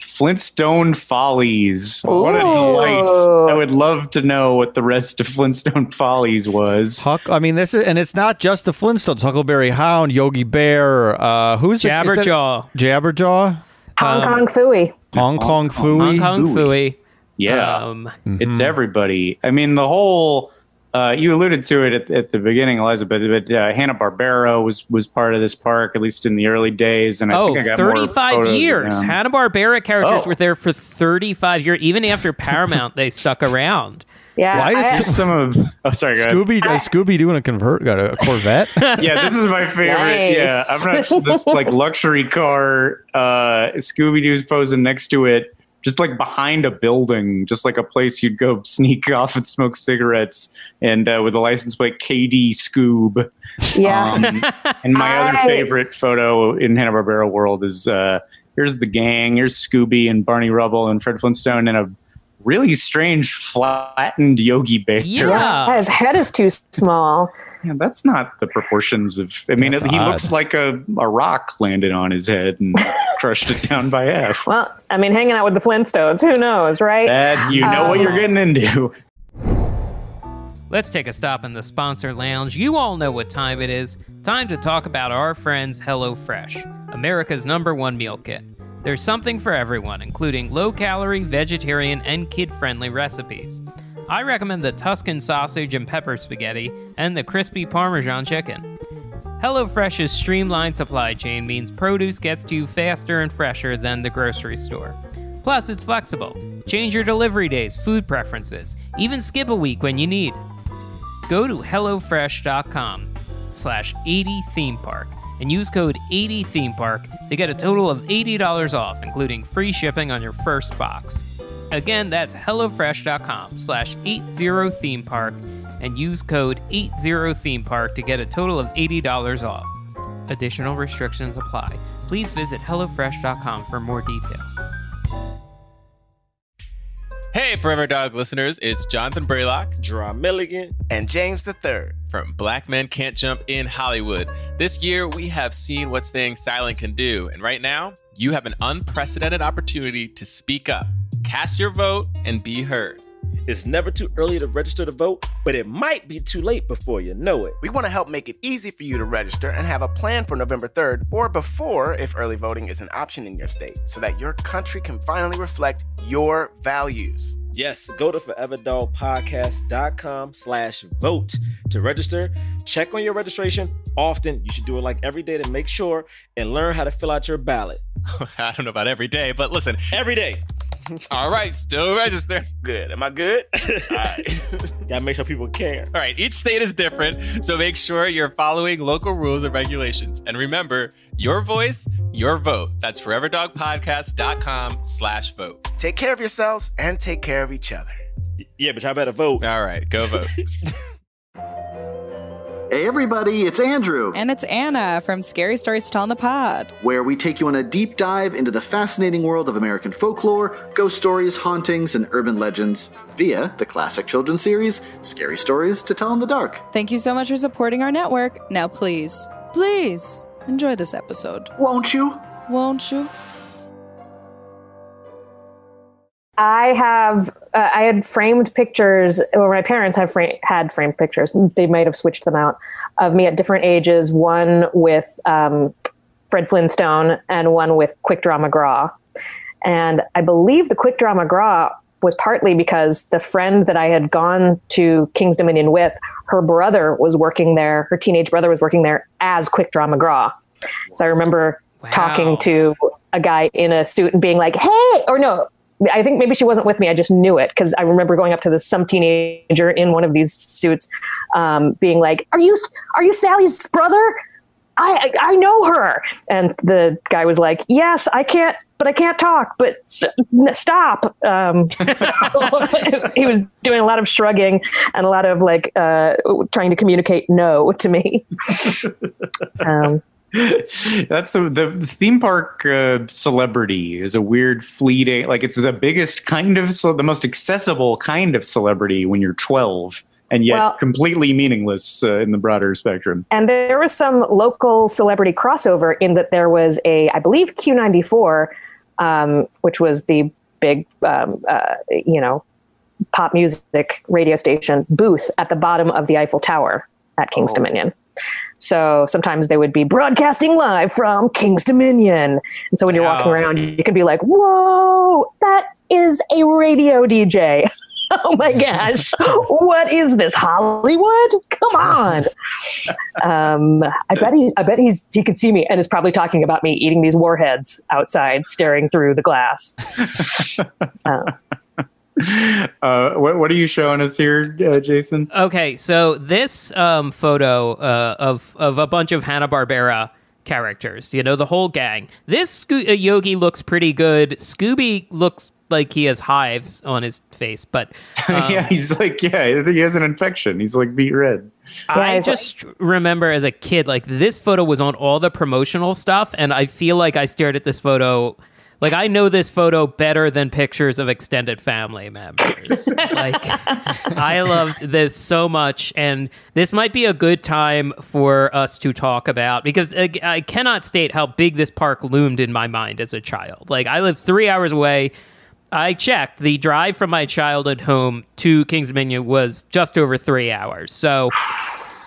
Flintstone Follies.
Ooh.
What a delight. I would love to know what the rest of Flintstone Follies was.
It's not just the Flintstones. Huckleberry Hound, Yogi Bear, who's
Jabberjaw.
Jabberjaw?
Hong Kong Phooey.
Hong Kong Phooey.
Hong Kong Phooey.
Yeah. It's everybody. I mean, the whole... you alluded to it at the beginning, Eliza, but Hanna-Barbera was part of this park, at least in the early days. And I think I got
35
more
years. Hanna-Barbera characters were there for 35 years. Even after Paramount, they stuck around.
Yeah.
Why is
some of... Oh, sorry, go ahead.
Scooby doing a Corvette?
Yeah, this is my favorite.
Nice.
Yeah, I'm not this luxury car. Scooby-Doo's posing next to it. Just behind a building, just a place you'd go sneak off and smoke cigarettes, and with a license plate KD Scoob.
Yeah.
And my other favorite photo in Hanna-Barbera world is here's the gang, here's Scooby and Barney Rubble and Fred Flintstone, and a really strange flattened Yogi Bear.
Yeah.
His head is too small.
Yeah, that's not the proportions of. I mean, he looks like a rock landed on his head. And crushed it down by half.
Well, I mean, hanging out with the Flintstones, who knows, right?
That's, you know what you're getting into.
Let's take a stop in the sponsor lounge. You all know what time it is. Time to talk about our friends HelloFresh, America's #1 meal kit. There's something for everyone, including low-calorie, vegetarian, and kid-friendly recipes. I recommend the Tuscan sausage and pepper spaghetti and the crispy Parmesan chicken. HelloFresh's streamlined supply chain means produce gets to you faster and fresher than the grocery store. Plus, it's flexible. Change your delivery days, food preferences, even skip a week when you need. Go to HelloFresh.com/80themepark and use code 80themepark to get a total of $80 off, including free shipping on your first box. Again, that's HelloFresh.com/80themepark and use code 80themepark to get a total of $80 off. Additional restrictions apply. Please visit HelloFresh.com for more details.
Hey, Forever Dog listeners, it's Jonathan Braylock,
Draw Milligan,
and James III
from Black Men Can't Jump in Hollywood. This year, we have seen what staying silent can do, and right now, you have an unprecedented opportunity to speak up, cast your vote, and be heard.
It's never too early to register to vote, but it might be too late before you know it.
We want to help make it easy for you to register and have a plan for November 3rd or before if early voting is an option in your state so that your country can finally reflect your values.
Yes, go to foreverdogpodcast.com/vote to register. Check on your registration often. You should do it like every day to make sure and learn how to fill out your ballot.
I don't know about every day, but listen.
Every day.
All right, still register.
Good. Am I good? All right.
Gotta make sure people care.
All right, each state is different, so make sure you're following local rules and regulations. And remember, your voice, your vote. That's foreverdogpodcast.com/vote.
Take care of yourselves and take care of each other.
Yeah, but y'all better vote.
All right, go vote.
Hey everybody, it's Andrew.
And it's Anna from Scary Stories to Tell on the Pod,
where we take you on a deep dive into the fascinating world of American folklore, ghost stories, hauntings, and urban legends via the classic children's series, Scary Stories to Tell in the Dark.
Thank you so much for supporting our network. Now please, please enjoy this episode.
Won't you?
Won't you?
I had framed pictures, or my parents had framed pictures. They might have switched them out of me at different ages. One with Fred Flintstone and one with Quick Draw McGraw. And I believe the Quick Draw McGraw was partly because the friend that I had gone to King's Dominion with, her brother was working there. Her teenage brother was working there as Quick Draw McGraw. So I remember talking to a guy in a suit and being like, "Hey," or no, I think maybe she wasn't with me. I just knew it because I remember going up to some teenager in one of these suits, being like, "Are you Sally's brother? I know her." And the guy was like, "Yes, I can't talk, but stop." So he was doing a lot of shrugging and a lot of like trying to communicate no to me.
That's the theme park celebrity is a weird fleeting, like it's the biggest kind of, the most accessible kind of celebrity when you're 12 and yet completely meaningless in the broader spectrum.
And there was some local celebrity crossover in that there was I believe Q94, which was the big, pop music radio station booth at the bottom of the Eiffel Tower at King's Dominion. So sometimes they would be broadcasting live from King's Dominion. And so when you're walking around, you can be like, "Whoa, that is a radio DJ. Oh my gosh. What is this, Hollywood? Come on." I bet he could see me and is probably talking about me eating these warheads outside, staring through the glass.
What are you showing us here, Jason?
Okay, so this photo of a bunch of Hanna-Barbera characters, the whole gang. This Yogi looks pretty good. Scooby looks like he has hives on his face, but
yeah, he's like, he has an infection. He's like beet red.
I just remember as a kid, like this photo was on all the promotional stuff, and I feel like I stared at this photo Like, I know this photo better than pictures of extended family members. Like, I loved this so much, and this might be a good time for us to talk about, because I cannot state how big this park loomed in my mind as a child. Like, I lived 3 hours away. I checked. The drive from my childhood home to Kings Dominion was just over 3 hours. So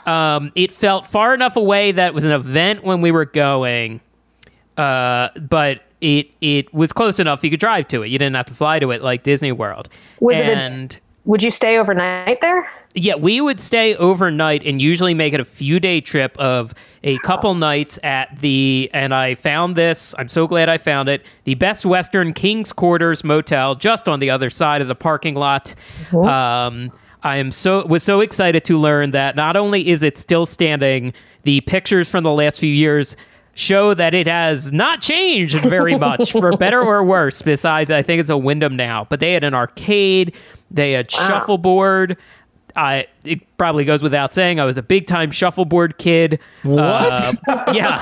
it felt far enough away that it was an event when we were going, but it was close enough you could drive to it. You didn't have to fly to it like Disney World.
Would you stay overnight there?
Yeah, we would stay overnight and usually make it a few-day trip of a couple nights at and I found this, I'm so glad I found it, the Best Western King's Quarters Motel, just on the other side of the parking lot. Mm-hmm. I was so excited to learn that not only is it still standing, the pictures from the last few years show that it has not changed very much, for better or worse, besides I think it's a Wyndham now. But they had an arcade, they had shuffleboard. It probably goes without saying, I was a big-time shuffleboard kid.
What?
Yeah.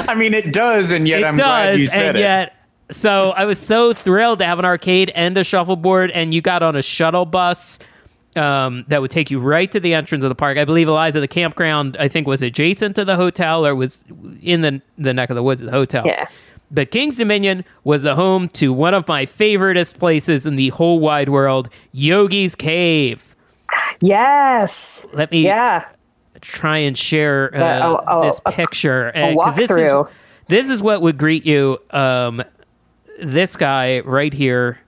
I mean, it does, and yet I'm glad you said it.
So I was so thrilled to have an arcade and a shuffleboard, and you got on a shuttle bus that would take you right to the entrance of the park. I believe, Eliza, the campground, I think, was adjacent to the hotel, or was in the neck of the woods of the hotel.
Yeah.
But Kings Dominion was the home to one of my favoriteest places in the whole wide world, Yogi's Cave.
Yes.
Let me try and share this picture.
A walkthrough.
This is what would greet you. This guy right here,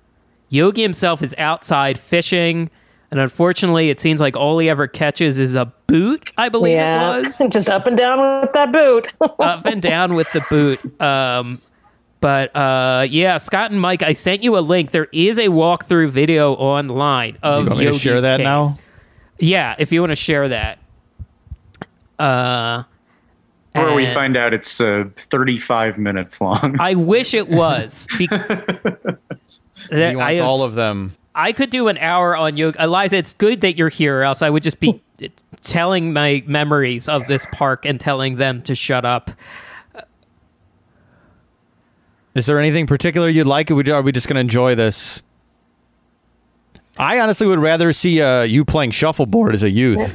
Yogi himself, is outside fishing. And unfortunately, it seems like all he ever catches is a boot, I believe it was.
Just up and down with that boot.
Up and down with the boot. But Scott and Mike, I sent you a link. There is a walkthrough video online of Yogi's Cave. You want me to share that now? Yeah, if you want to share that.
Or we find out it's 35 minutes long.
I wish it was.
He wants all of them.
I could do an hour on Yogi. Eliza, it's good that you're here, or else I would just be telling my memories of this park and telling them to shut up.
Is there anything particular you'd like, or are we just going to enjoy this? I honestly would rather see you playing shuffleboard as a youth.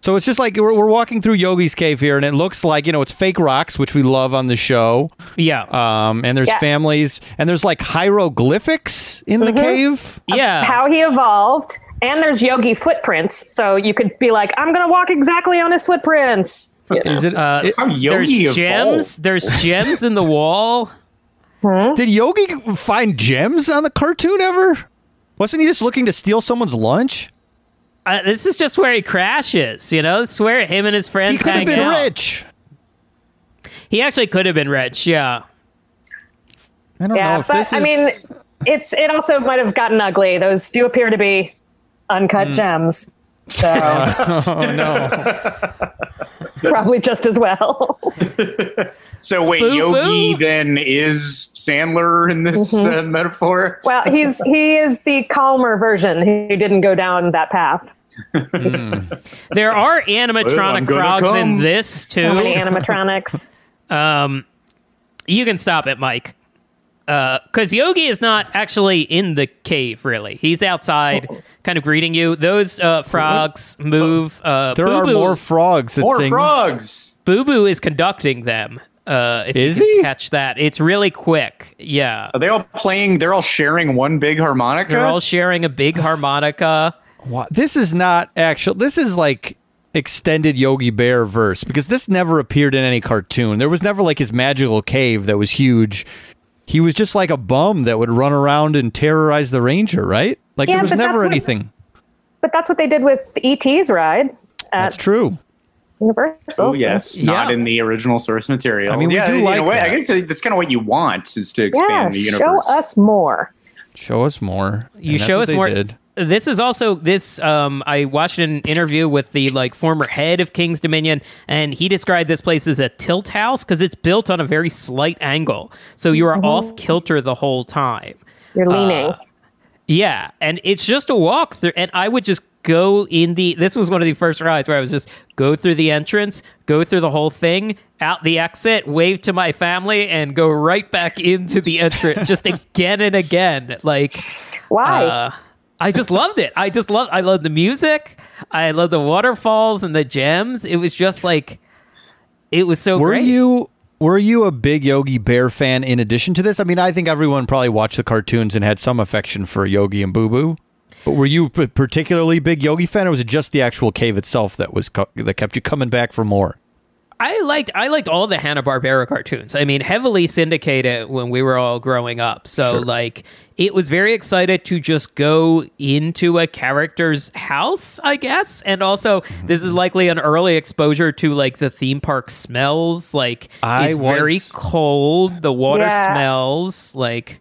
So it's just like we're walking through Yogi's Cave here, and it looks like, it's fake rocks, which we love on the show.
Yeah.
And there's families, and there's like hieroglyphics in the cave.
Yeah.
How he evolved. And there's Yogi footprints, so you could be like, I'm going to walk exactly on his footprints.
Is it?
How Yogi
there's gems.
evolved.
There's gems in the wall.
Did Yogi find gems on the cartoon ever? Wasn't he just looking to steal someone's lunch?
This is just where he crashes, This is where him and his friends hang out.
He could have been rich.
He actually could have been rich, yeah.
I don't know if this is...
I mean, it also might have gotten ugly. Those do appear to be uncut gems. So...
oh, no.
Probably just as well.
So wait, Yogi then is Sandler in this metaphor?
Well, he is the calmer version. He didn't go down that path.
There are animatronic frogs in this too.
So many animatronics.
You can stop it, Mike. Because Yogi is not actually in the cave, really. He's outside, kind of greeting you. Those frogs move.
There are more frogs that sing.
More frogs!
Boo Boo is conducting them.
Is
you
he?
Catch that. It's really quick. Yeah.
Are they all playing? They're all sharing one big harmonica?
They're all sharing a big harmonica.
Wow. This is not actual. This is like extended Yogi Bear verse, because this never appeared in any cartoon. There was never like his magical cave that was huge. He was just like a bum that would run around and terrorize the ranger, right? Like there was never anything.
But that's what they did with E.T.'s ride.
That's true.
Universal.
Oh, yes. Not in the original source material.
I mean, we do like that.
I guess that's kind of what you want, is to expand the universe.
Show us more.
Show us more.
You show us more. This is also I watched an interview with the former head of King's Dominion, and he described this place as a tilt house because it's built on a very slight angle. So you are off kilter the whole time.
You're leaning.
Yeah, and it's just a walk through, and I would just go in this was one of the first rides where I was just go through the entrance, go through the whole thing, out the exit, wave to my family, and go right back into the entrance just again and again. Like,
why?
I just loved it. I love the music. I love the waterfalls and the gems. It was just like, it was so great.
Were you a big Yogi Bear fan in addition to this? I mean, I think everyone probably watched the cartoons and had some affection for Yogi and Boo Boo. But were you a particularly big Yogi fan, or was it just the actual cave itself that kept you coming back for more?
I liked all the Hanna-Barbera cartoons. I mean, heavily syndicated when we were all growing up. So, like, it was very excited to just go into a character's house, I guess. And also, this is likely an early exposure to, like, the theme park smells. Like, it's very cold. The water smells. Like,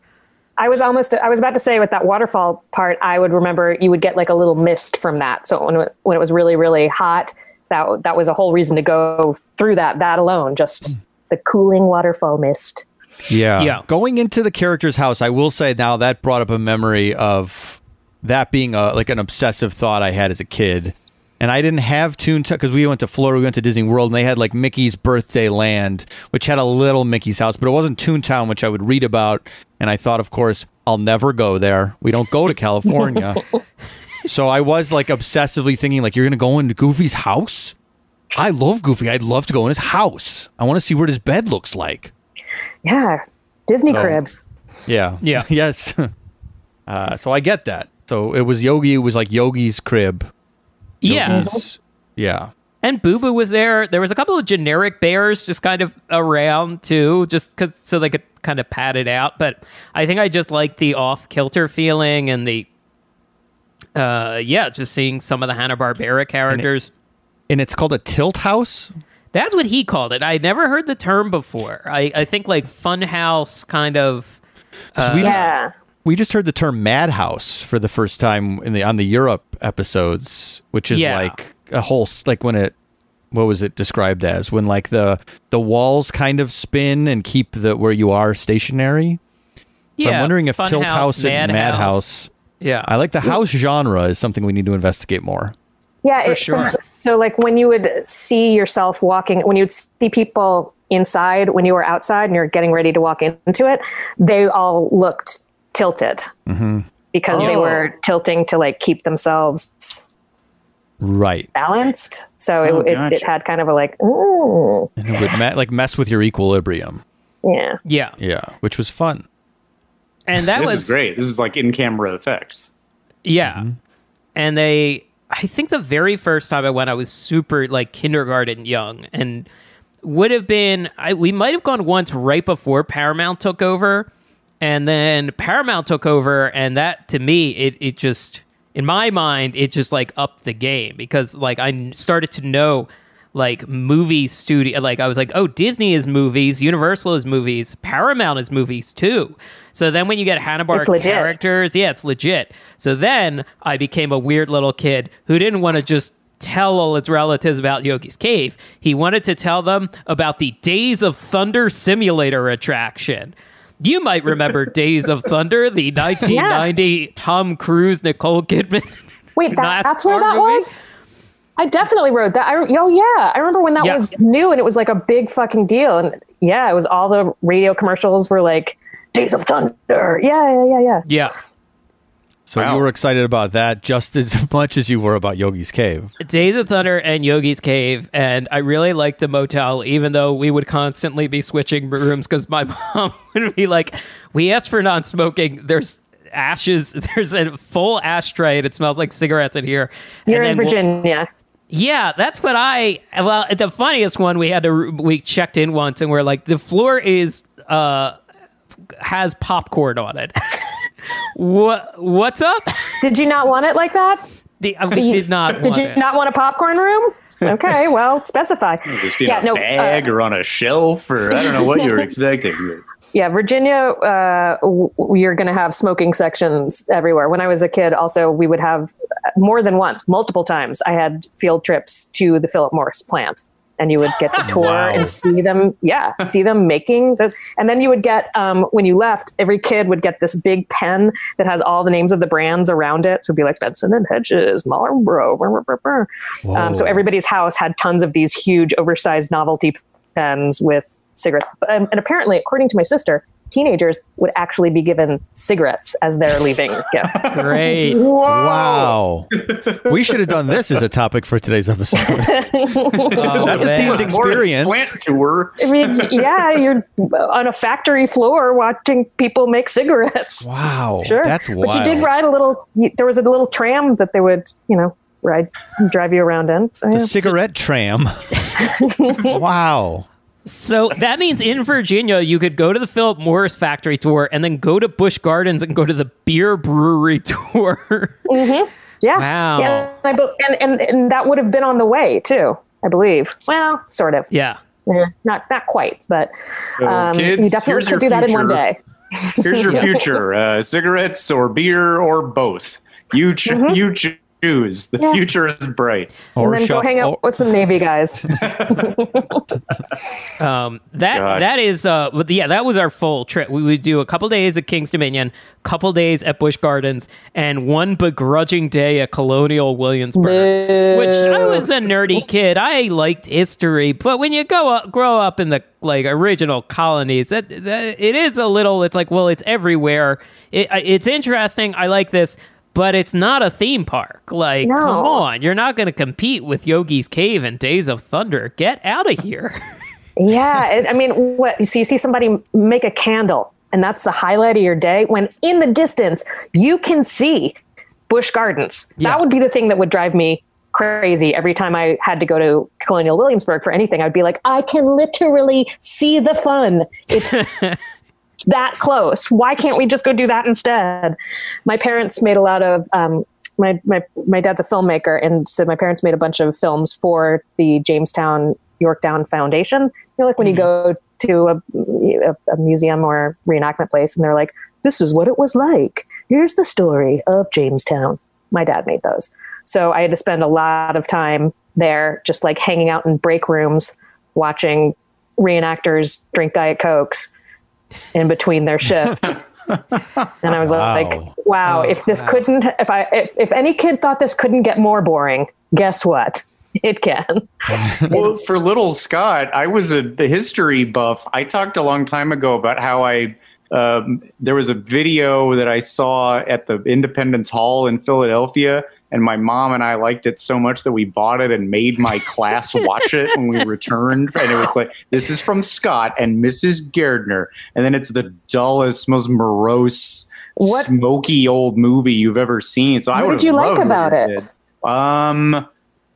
I was about to say with that waterfall part, I would remember you would get like a little mist from that. So when it was really, really hot, that was a whole reason to go through that alone, just the cooling waterfall mist.
Yeah. Going into the character's house, I will say now that brought up a memory of that being like an obsessive thought I had as a kid. And I didn't have Toontown because we went to Florida, we went to Disney World, and they had like Mickey's Birthday Land, which had a little Mickey's house, but it wasn't Toontown, which I would read about. And I thought, of course, I'll never go there. We don't go to California. So I was like obsessively thinking, like, you're going to go into Goofy's house? I love Goofy. I'd love to go in his house. I want to see what his bed looks like.
Yeah. Disney cribs.
Yeah. Yes. So I get that. So it was Yogi. It was like Yogi's crib. Yeah.
And Boo Boo was there. There was a couple of generic bears just kind of around too, just so they could kind of pad it out. But I think I just liked the off-kilter feeling and the, just seeing some of the Hanna-Barbera characters.
And it's called a tilt house?
That's what he called it. I never heard the term before. I think like Funhouse kind of.
We just heard the term madhouse for the first time on the Europe episodes, which is like a whole, like when what was it described as? When like the walls kind of spin and keep where you are stationary. So I'm wondering if Tilt House and Madhouse.
Yeah.
I like the house genre is something we need to investigate more.
Yeah.
Sure.
So like when you would see yourself walking, when you would see people inside, when you were outside and you're getting ready to walk into it, they all looked tilted because they were tilting to like keep themselves balanced. So it had kind of a like, ooh.
And it would mess with your equilibrium.
Yeah,
which was fun.
And this
is great. This is like in-camera effects.
Yeah. And I think the very first time I went, I was super like kindergarten young, and would have been, we might have gone once right before Paramount took over. And then Paramount took over, and that, to me, it just, in my mind, it just, like, upped the game. Because, like, I started to know, like, movie studio, like, I was like, oh, Disney is movies, Universal is movies, Paramount is movies, too. So then when you get Hanna-Barbera characters, it's legit. So then I became a weird little kid who didn't want to just tell all its relatives about Yogi's Cave. He wanted to tell them about the Days of Thunder simulator attraction. You might remember Days of Thunder, the 1990 Tom Cruise, Nicole Kidman.
Wait, that's where that was? I definitely rode that. I remember when that was new and it was like a big fucking deal. And it was all the radio commercials were like, Days of Thunder. Yeah.
So you were excited about that just as much as you were about Yogi's Cave.
Days of Thunder and Yogi's Cave, and I really liked the motel, even though we would constantly be switching rooms because my mom would be like, we asked for non-smoking, there's ashes, there's a full ashtray, and it smells like cigarettes in here.
You're in Virginia.
That's what the funniest one, we checked in once, and we're like, the floor has popcorn on it. What's up?
Did you not want it like that?
Did you
not want a popcorn room? Okay, well, specify.
Just in a bag or on a shelf, or I don't know what you were expecting.
Yeah, Virginia, you're going to have smoking sections everywhere. When I was a kid, also, we would have more than once, multiple times, I had field trips to the Philip Morris plant. and you would get to tour and see them making those. And then you would get, when you left, every kid would get this big pen that has all the names of the brands around it. So it'd be like Benson and Hedges, Marlboro. So everybody's house had tons of these huge oversized novelty pens with cigarettes. And apparently, according to my sister, teenagers would actually be given cigarettes as their leaving gift.
Great.
Wow. We should have done this as a topic for today's episode. That's a themed experience.
Plant tour.
I mean, yeah, you're on a factory floor watching people make cigarettes.
Wow.
Sure.
That's wild.
But you did ride there was a little tram that they would, drive you around in. So,
the cigarette tram. Wow.
So that means in Virginia, you could go to the Philip Morris factory tour and then go to Busch Gardens and go to the beer brewery tour.
Mm-hmm. Yeah.
Wow.
Yeah, and that would have been on the way too, I believe. Well, sort of.
Yeah.
Not quite, but
kids,
you definitely could do that in one day.
Here's your future: cigarettes or beer or both. You choose. The future is bright.
And then go hang out with some Navy guys.
That was our full trip. We would do a couple days at King's Dominion, couple days at Busch Gardens, and one begrudging day at Colonial Williamsburg. Which I was a nerdy kid. I liked history, but when you grow up in the original colonies, that it is a little. It's like, well, it's everywhere. It's interesting. I like this. But it's not a theme park. Come on. You're not going to compete with Yogi's Cave and Days of Thunder. Get out of here.
Yeah. So you see somebody make a candle, and that's the highlight of your day, when in the distance, you can see Busch Gardens. Yeah. That would be the thing that would drive me crazy every time I had to go to Colonial Williamsburg for anything. I'd be like, I can literally see the fun. It's... that close. Why can't we just go do that instead? My parents made a lot of my dad's a filmmaker, and so my parents made a bunch of films for the Jamestown Yorktown Foundation. When you go to a museum or reenactment place and they're like, this is what it was like. Here's the story of Jamestown. My dad made those. So I had to spend a lot of time there just hanging out in break rooms watching reenactors drink Diet Cokes in between their shifts. And I was wow, if any kid thought this couldn't get more boring, guess what? It can.
Well, for little Scott, I was a history buff. I talked a long time ago about how there was a video that I saw at the Independence Hall in Philadelphia, and my mom and I liked it so much that we bought it and made my class watch it when we returned. And it was like, this is from Scott and Mrs. Gairdner. And then it's the dullest, most morose, smoky old movie you've ever seen. So
what did you like about it?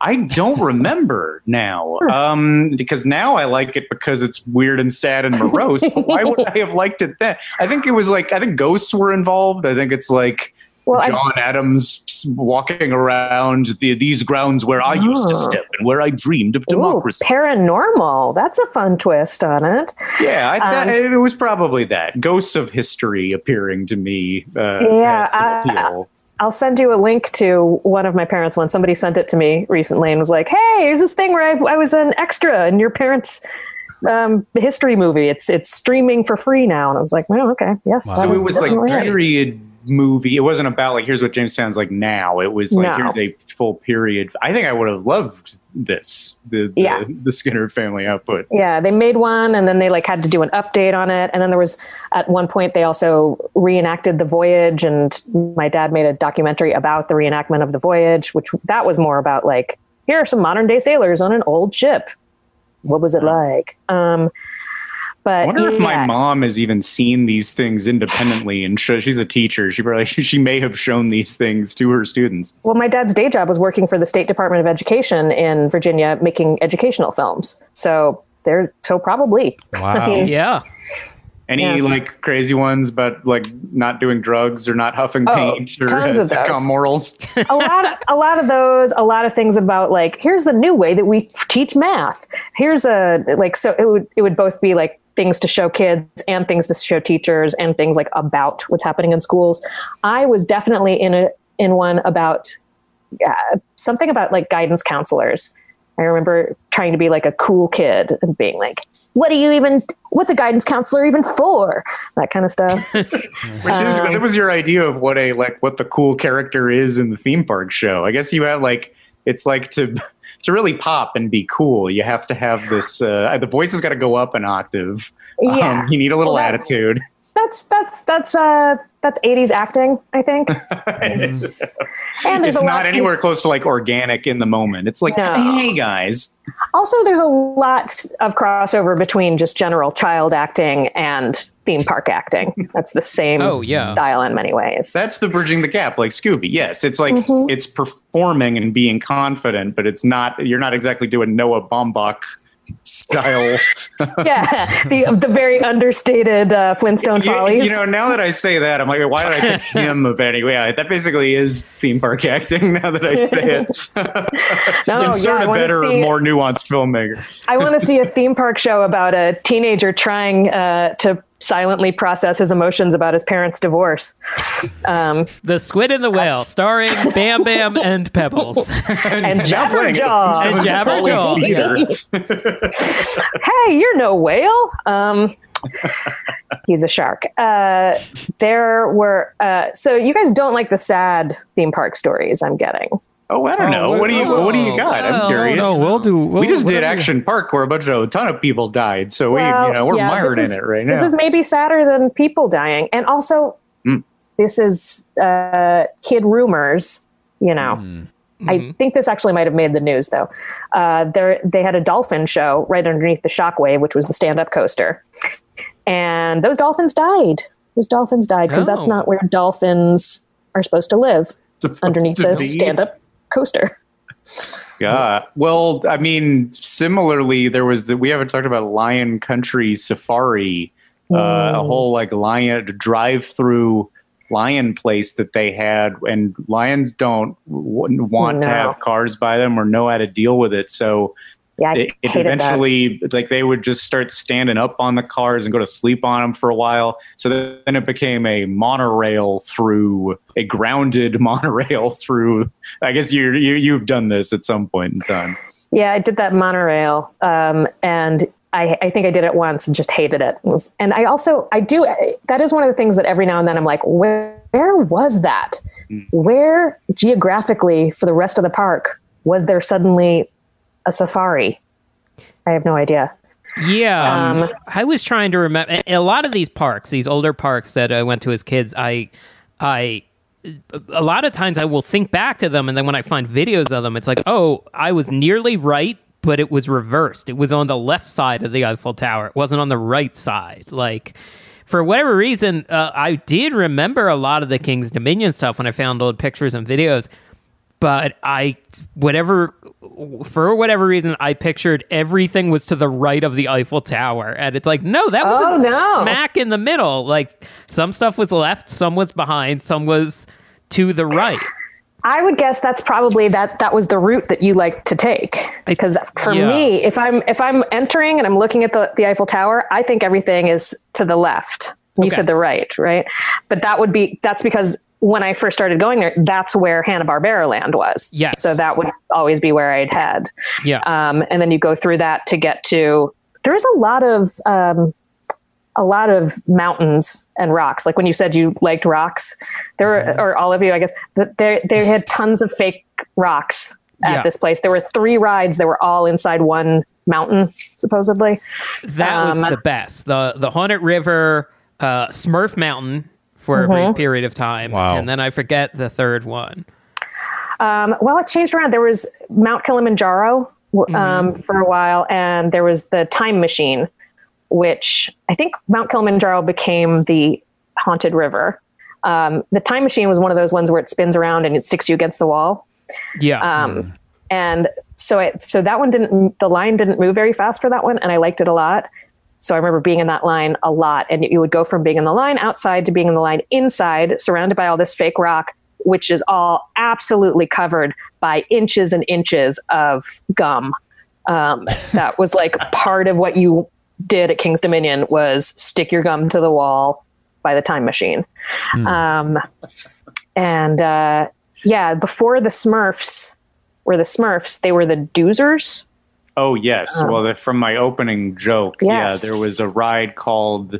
I don't remember now, because now I like it because it's weird and sad and morose. But why would I have liked it then? I think ghosts were involved. I think it's John Adams walking around these grounds where I used to step and where I dreamed of democracy.
Ooh, paranormal. That's a fun twist on it.
Yeah, it was probably that. Ghosts of history appearing to me.
I'll send you a link to one of my parents' ones. Somebody sent it to me recently and was like, hey, here's this thing where I was an extra in your parents' history movie. It's streaming for free now. And I was like, oh, okay. Yes.
Wow. So it was period movie. It wasn't about here's what Jamestown's like now. It was here's a full period. I think I would have loved this, the Skinner family output.
Yeah, they made one and then they had to do an update on it. And then there was, at one point, they also reenacted the voyage, and my dad made a documentary about the reenactment of the voyage, which that was more about here are some modern day sailors on an old ship. What was it like? But
I wonder if my mom has even seen these things independently, and she's a teacher. She may have shown these things to her students.
Well, my dad's day job was working for the State Department of Education in Virginia, making educational films. So probably.
Wow.
Yeah.
Any crazy ones, but not doing drugs or not huffing paint or sitcom morals?
a lot of those. A lot of things about here's the new way that we teach math. Here's so it would both be things to show kids and things to show teachers and things about what's happening in schools. I was definitely in one about something about guidance counselors I remember trying to be like a cool kid and being like, what's a guidance counselor even for? That kind of stuff.
What was your idea of what the cool character is in the theme park show? I guess you have it's like to really pop and be cool, you have to have this, the voice has got to go up an octave.
Yeah.
You need a little attitude.
That's 80s acting, I think. And
it's not anywhere close to like organic in the moment. It's like, hey guys.
Also, there's a lot of crossover between just general child acting and theme park acting. That's the same style in many ways.
That's the bridging the gap, like Scooby. Yes, it's like it's performing and being confident, but you're not exactly doing Noah Baumbach style.
The very understated Flintstone Follies.
Now that I say that, I'm like, why did I pick him of any? Yeah, that basically is theme park acting. Now that I say it, insert a better, more nuanced filmmaker.
I want to see a theme park show about a teenager trying to silently process his emotions about his parents' divorce.
The Squid and the Whale, starring Bam Bam and Pebbles.
and Jabberjaw.
And Jabberjaw.
Hey, you're no whale. He's a shark. There were... so you guys don't like the sad theme park stories, I'm getting.
Oh, I don't know. What do you got? I'm curious.
No,
we just did Action Park where a ton of people died. So we're mired in it right now.
This is maybe sadder than people dying. And also, this is kid rumors, I think this actually might have made the news, though. They had a dolphin show right underneath the Shockwave, which was the stand-up coaster. And those dolphins died. Because that's not where dolphins are supposed to live, underneath the stand-up coaster.
Yeah. Well, I mean, similarly, there was we haven't talked about Lion Country Safari, a whole lion drive-through lion place that they had, and lions wouldn't want to have cars by them or know how to deal with it. So it eventually, they would just start standing up on the cars and go to sleep on them for a while. So then it became a grounded monorail through. I guess you've done this at some point in time.
Yeah, I did that monorail, and I think I did it once and just hated it. And that is one of the things that every now and then I'm like, where was that? Where geographically for the rest of the park was there suddenly a safari? I have no idea.
Yeah. I was trying to remember a lot of these parks, these older parks that I went to as kids. A lot of times I will think back to them, and then when I find videos of them, it's like, oh, I was nearly right, but it was reversed. It was on the left side of the Eiffel Tower. It wasn't on the right side. For whatever reason, I did remember a lot of the King's Dominion stuff when I found old pictures and videos. But for whatever reason, I pictured everything was to the right of the Eiffel Tower. And it's like, no, that was smack in the middle. Some stuff was left, some was behind, some was to the right.
I would guess that's probably that was the route that you like to take. Because for me, if I'm entering and I'm looking at the Eiffel Tower, I think everything is to the left. You said the right? But that's because when I first started going there, that's where Hanna-Barbera Land was.
Yes.
So that would always be where I'd head.
Yeah.
And then you go through that to get to, there is a lot of mountains and rocks. Like when you said you liked rocks, there were, or all of you, I guess, they had tons of fake rocks at this place. There were 3 rides that were all inside one mountain, supposedly.
That was the best. The Haunted River, Smurf Mountain, for a brief period of time.
Wow.
And then I forget the third one.
Well, it changed around. There was Mount Kilimanjaro for a while, and there was the Time Machine, which I think Mount Kilimanjaro became the Haunted River. The Time Machine was one of those ones where it spins around and it sticks you against the wall.
Yeah.
And so that one the line didn't move very fast for that one, and I liked it a lot. So I remember being in that line a lot, and you would go from being in the line outside to being in the line inside, surrounded by all this fake rock, which is all absolutely covered by inches and inches of gum. That was part of what you did at King's Dominion was stick your gum to the wall by the Time Machine. Before the Smurfs, were the Smurfs. They were the Doozers.
Oh, yes. Well, from my opening joke,
Yes.
there was a ride called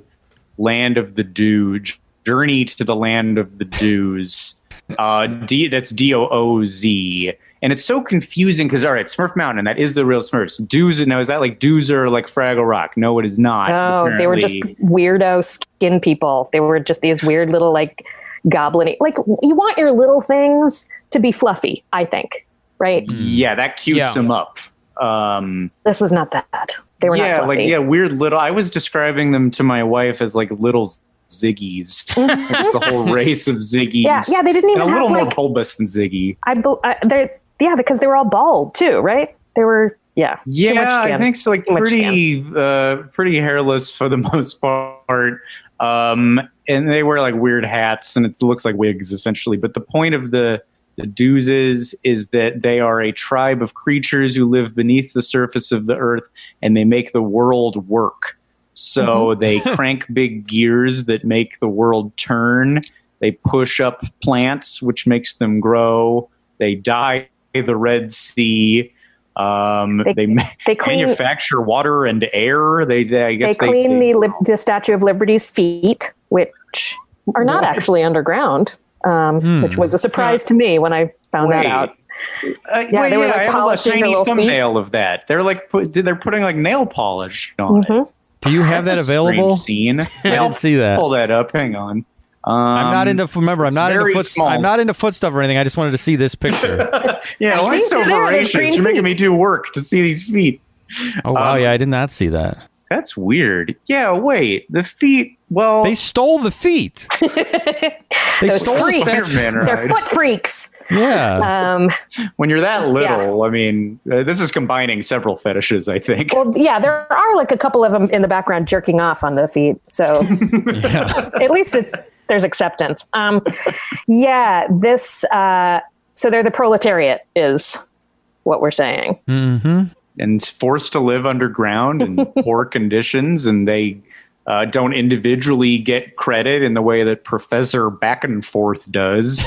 Land of the Dooge, Journey to the Land of the Doos. That's Dooz. And it's so confusing because, all right, Smurf Mountain, that is the real Smurfs. Doos, now, is that like Doozer, like Fraggle Rock? No, it is not.
No,
apparently.
they were just weirdo skin people. They were just these weird little, like, goblin. Like, you want your little things to be fluffy, I think, right?
Yeah, that cutes them up.
This was not that. They were not fluffy.
Weird little. I was describing them to my wife as like little Ziggies. It's a whole race of Ziggies.
Yeah, they didn't even
and a
have
little more
like,
bulbous than Ziggy.
Because they were all bald too, right? They were, too much skin.
I think so. Like pretty hairless for the most part. And they wear like weird hats, and it looks like wigs essentially. But the point of the Doozes is that they are a tribe of creatures who live beneath the surface of the earth, and they make the world work. So they crank big gears that make the world turn. They push up plants, which makes them grow. They dye the Red Sea. They manufacture water and air. They clean
the Statue of Liberty's feet, which are not actually underground, which was a surprise to me when I found that out.
They were like polishing a tiny thumbnail of that. They're like they're putting like nail polish on it.
Do you have that available?
Scene.
I didn't see that.
Pull that up. Hang on.
I'm not into foot stuff or anything. I just wanted to see this picture.
Why is so voracious? You're making me do work to see these feet.
Oh wow, I did not see that.
That's weird. Yeah, wait, the feet. Well,
they stole the feet. They stole
freaks. They're foot freaks.
Yeah.
When you're that little, I mean, this is combining several fetishes, I think.
Well, yeah, there are like a couple of them in the background jerking off on the feet. So at least there's acceptance. So they're the proletariat is what we're saying.
Mm-hmm.
And forced to live underground in poor conditions, and they don't individually get credit in the way that Professor Back-and-Forth does.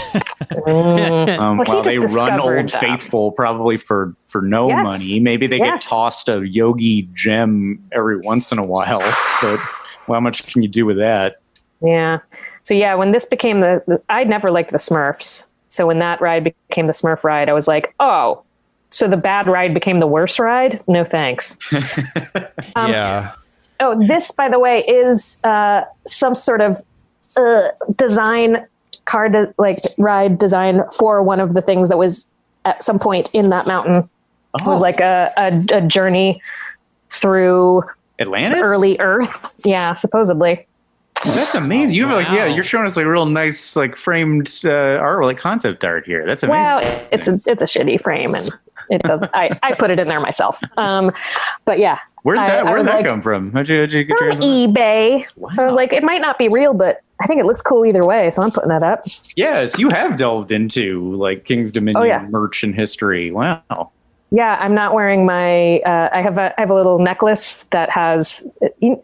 While they run Old Faithful, probably for no money. Maybe they get tossed a Yogi gem every once in a while, but how much can you do with that?
Yeah. So when this became I'd never liked the Smurfs. So when that ride became the Smurf ride, I was like, oh, so the bad ride became the worst ride? No, thanks.
Yeah.
Oh, this, by the way, is some sort of design ride design for one of the things that was at some point in that mountain. It was like a journey through
Atlantis?
Early Earth. Yeah, supposedly.
That's amazing. You have you're showing us like real nice like framed art, like concept art here. That's amazing.
Well, it's a shitty frame, and it doesn't. I put it in there myself. But yeah,
where'd that come from? How'd you get
from eBay? Wow. So I was like, it might not be real, but I think it looks cool either way. So I'm putting that up.
Yes, you have delved into like King's Dominion merch and history. Wow.
Yeah, I'm not wearing my. I have a little necklace that has. You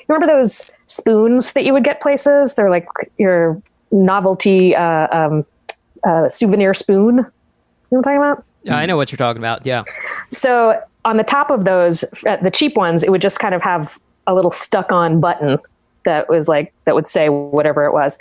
remember those spoons that you would get places? They're like your novelty souvenir spoon. You know what I'm talking about?
I know what you're talking about. Yeah.
So on the top of those, the cheap ones, it would just kind of have a little stuck-on button that was like that would say whatever it was.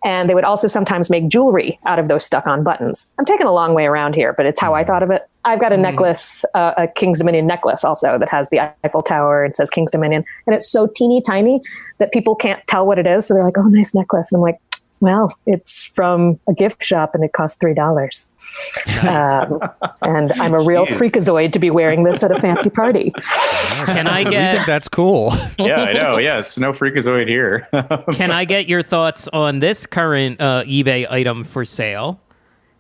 And they would also sometimes make jewelry out of those stuck-on buttons. I'm taking a long way around here, but it's how I thought of it. I've got a necklace, a King's Dominion necklace also that has the Eiffel Tower and says King's Dominion. And it's so teeny tiny that people can't tell what it is. So they're like, oh, nice necklace. And I'm like, well, it's from a gift shop and it cost $3. And I'm a real freakazoid to be wearing this at a fancy party.
Can I get...
We think that's cool.
Yeah, I know. Yes, no freakazoid here.
Can I get your thoughts on this current eBay item for sale?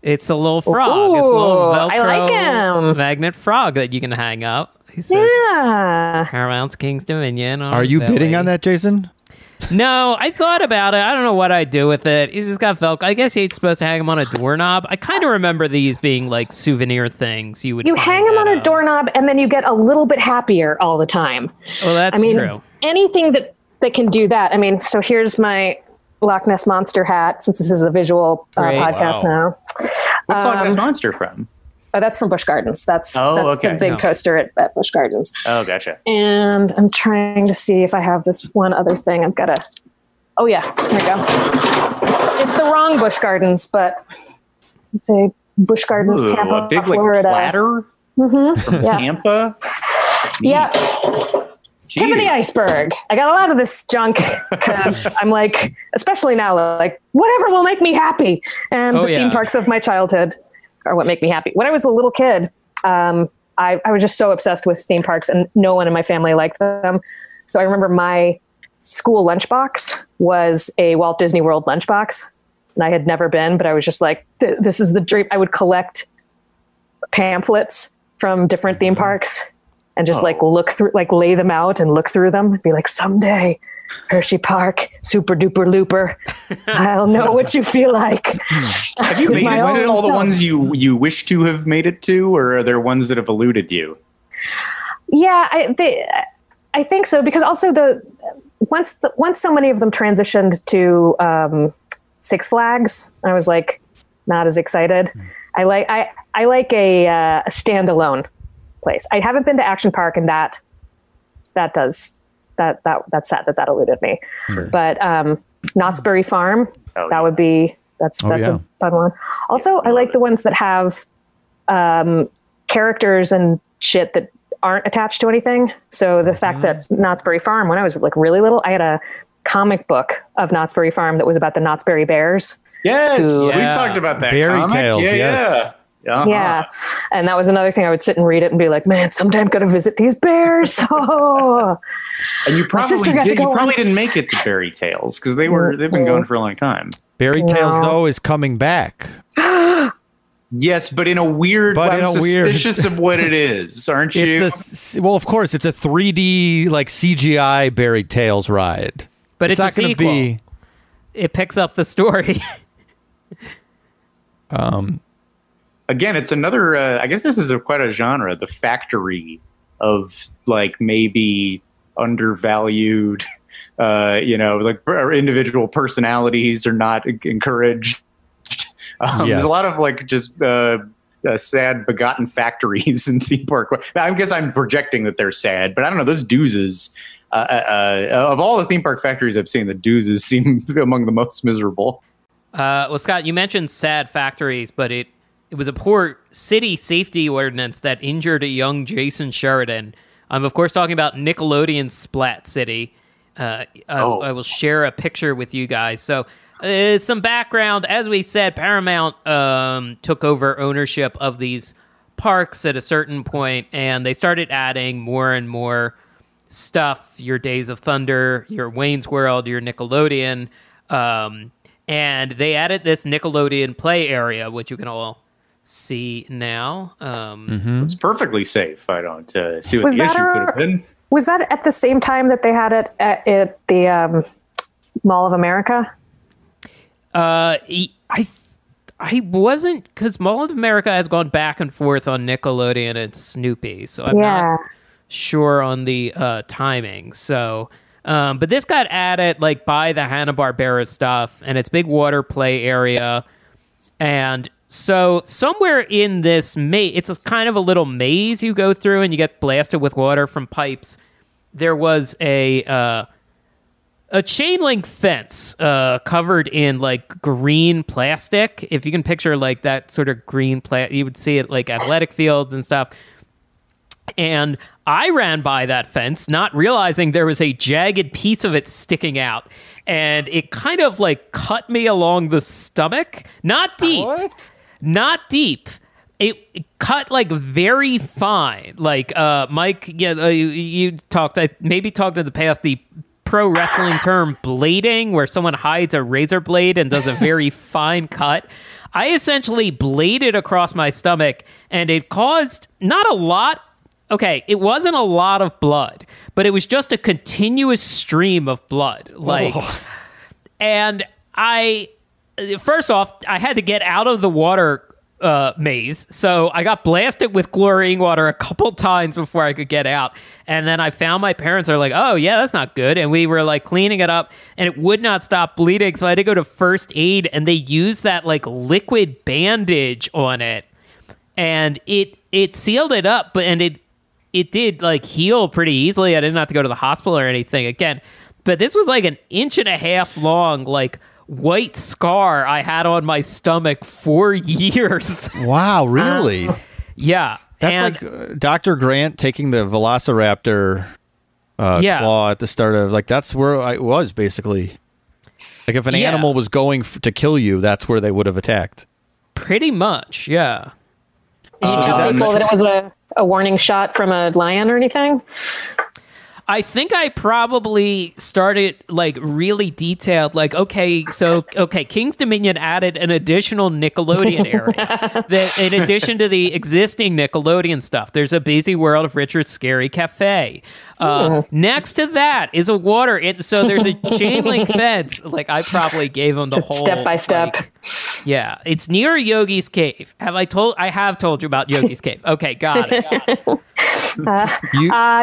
It's a little frog.
Ooh,
it's a little Velcro
I like him.
Magnet frog that you can hang up. He says, Paramount's King's Dominion.
Are you bidding on that, Jason?
No, I thought about it. I don't know what I'd do with it. He's just got Velcro. I guess you're supposed to hang them on a doorknob. I kind of remember these being like souvenir things. You
hang them on a doorknob and then you get a little bit happier all the time.
Well, that's true.
Anything that can do that. I mean, so here's my Loch Ness Monster hat, since this is a visual podcast now.
What's Loch Ness Monster from?
Oh, that's from Busch Gardens. That's
okay.
the big coaster at Busch Gardens.
Oh, gotcha.
And I'm trying to see if I have this one other thing. I've got to. Oh yeah, there we go. It's the wrong Busch Gardens, but it's a Busch Gardens, Tampa,
a big
Florida.
platter from Tampa.
Yeah. Tip of the iceberg. I got a lot of this junk because I'm like, especially now, like whatever will make me happy. And the theme parks of my childhood are what make me happy. When I was a little kid, I was just so obsessed with theme parks, and no one in my family liked them. So I remember my school lunchbox was a Walt Disney World lunchbox, and I had never been, but I was just like, this is the dream. I would collect pamphlets from different theme parks and just look through, lay them out and look through them and be like, someday Hershey Park, super duper looper, I'll know what you feel like.
Have you made it to all the ones you wish to have made it to, or are there ones that have eluded you?
Yeah, I think so, because also once so many of them transitioned to Six Flags, I was like not as excited. I like a standalone place. I haven't been to Action Park, and that's sad that eluded me. Sure. But Knott's Berry Farm, that's a fun one. Also, I like the ones that have characters and shit that aren't attached to anything. So the fact that Knott's Berry Farm, when I was like really little, I had a comic book of Knott's Berry Farm that was about the Knott's Berry Bears.
Yes, we've talked about that.
Fairy
comic.
tales, yes.
Yeah. And that was another thing. I would sit and read it and be like, man, someday I'm going to visit these bears. Oh.
And you probably didn't make it to Berry Tales because they've been going for a long time.
Berry Tales, though, is coming back.
Yes, but in a weird way. I'm suspicious of what it is, aren't you?
Well, of course, it's a 3D like CGI Berry Tales ride.
But it's
not
going to be. It picks up the story.
Again, it's another. I guess this is quite a genre. The factory of like maybe undervalued. Like our individual personalities are not encouraged. There's a lot of like just sad begotten factories in theme park. I guess I'm projecting that they're sad, but I don't know. Those doozes, of all the theme park factories I've seen, the doozes seem among the most miserable.
Well, Scott, you mentioned sad factories, but it was a poor city safety ordinance that injured a young Jason Sheridan. I'm, of course, talking about Nickelodeon's Splat City. I will share a picture with you guys. So some background. As we said, Paramount took over ownership of these parks at a certain point, and they started adding more and more stuff, your Days of Thunder, your Wayne's World, your Nickelodeon. And they added this Nickelodeon play area, which you can all see now.
It's perfectly safe. I don't see what the issue could have been.
Was that at the same time that they had it at the Mall of America?
I wasn't, because Mall of America has gone back and forth on Nickelodeon and Snoopy, so I'm not sure on the timing. So, but this got added like by the Hanna-Barbera stuff, and it's big water play area, and so somewhere in this maze, it's a kind of a little maze you go through, and you get blasted with water from pipes. There was a chain link fence covered in like green plastic. If you can picture like that sort of green plastic, you would see it like athletic fields and stuff. And I ran by that fence, not realizing there was a jagged piece of it sticking out. And it kind of like cut me along the stomach. Not deep. What? Not deep. It cut like very fine. Like Mike, you talked. I maybe talked in the past the pro wrestling term blading, where someone hides a razor blade and does a very fine cut. I essentially bladed across my stomach, and it caused not a lot. Okay, it wasn't a lot of blood, but it was just a continuous stream of blood. And first off, I had to get out of the water maze. So I got blasted with chlorine water a couple times before I could get out. And then I found my parents are like, oh yeah, that's not good. And we were like cleaning it up, and it would not stop bleeding. So I had to go to first aid, and they used that like liquid bandage on it. and it sealed it up, and it did like heal pretty easily. I didn't have to go to the hospital or anything again. But this was like an 1.5 inch long, like white scar I had on my stomach for years.
Wow, really?
Yeah.
That's like Dr. Grant taking the Velociraptor claw at the start of, like, that's where I was basically. Like if an animal was going to kill you, that's where they would have attacked.
Pretty much, yeah.
Did you tell people that it was a warning shot from a lion or anything?
I think I probably started like really detailed, like, okay, King's Dominion added an additional Nickelodeon area. In addition to the existing Nickelodeon stuff, there's a busy world of Richard's Scary Cafe. Next to that is a water. So there's a chain link fence. Like I probably gave them the whole
step by step.
Like, yeah, it's near Yogi's cave. I have told you about Yogi's cave. Okay, got it.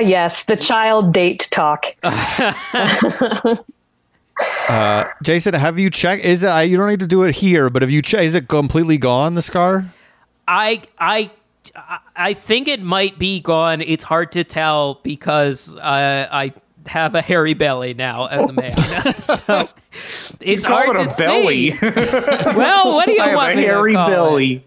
Yes, the child date talk.
Jason, have you checked? Is it? You don't need to do it here, but have you checked? Is it completely gone? The scar?
I think it might be gone. It's hard to tell because I have a hairy belly now as a man. So it's hard to see. Well, what do you want me to call it? I have a hairy belly.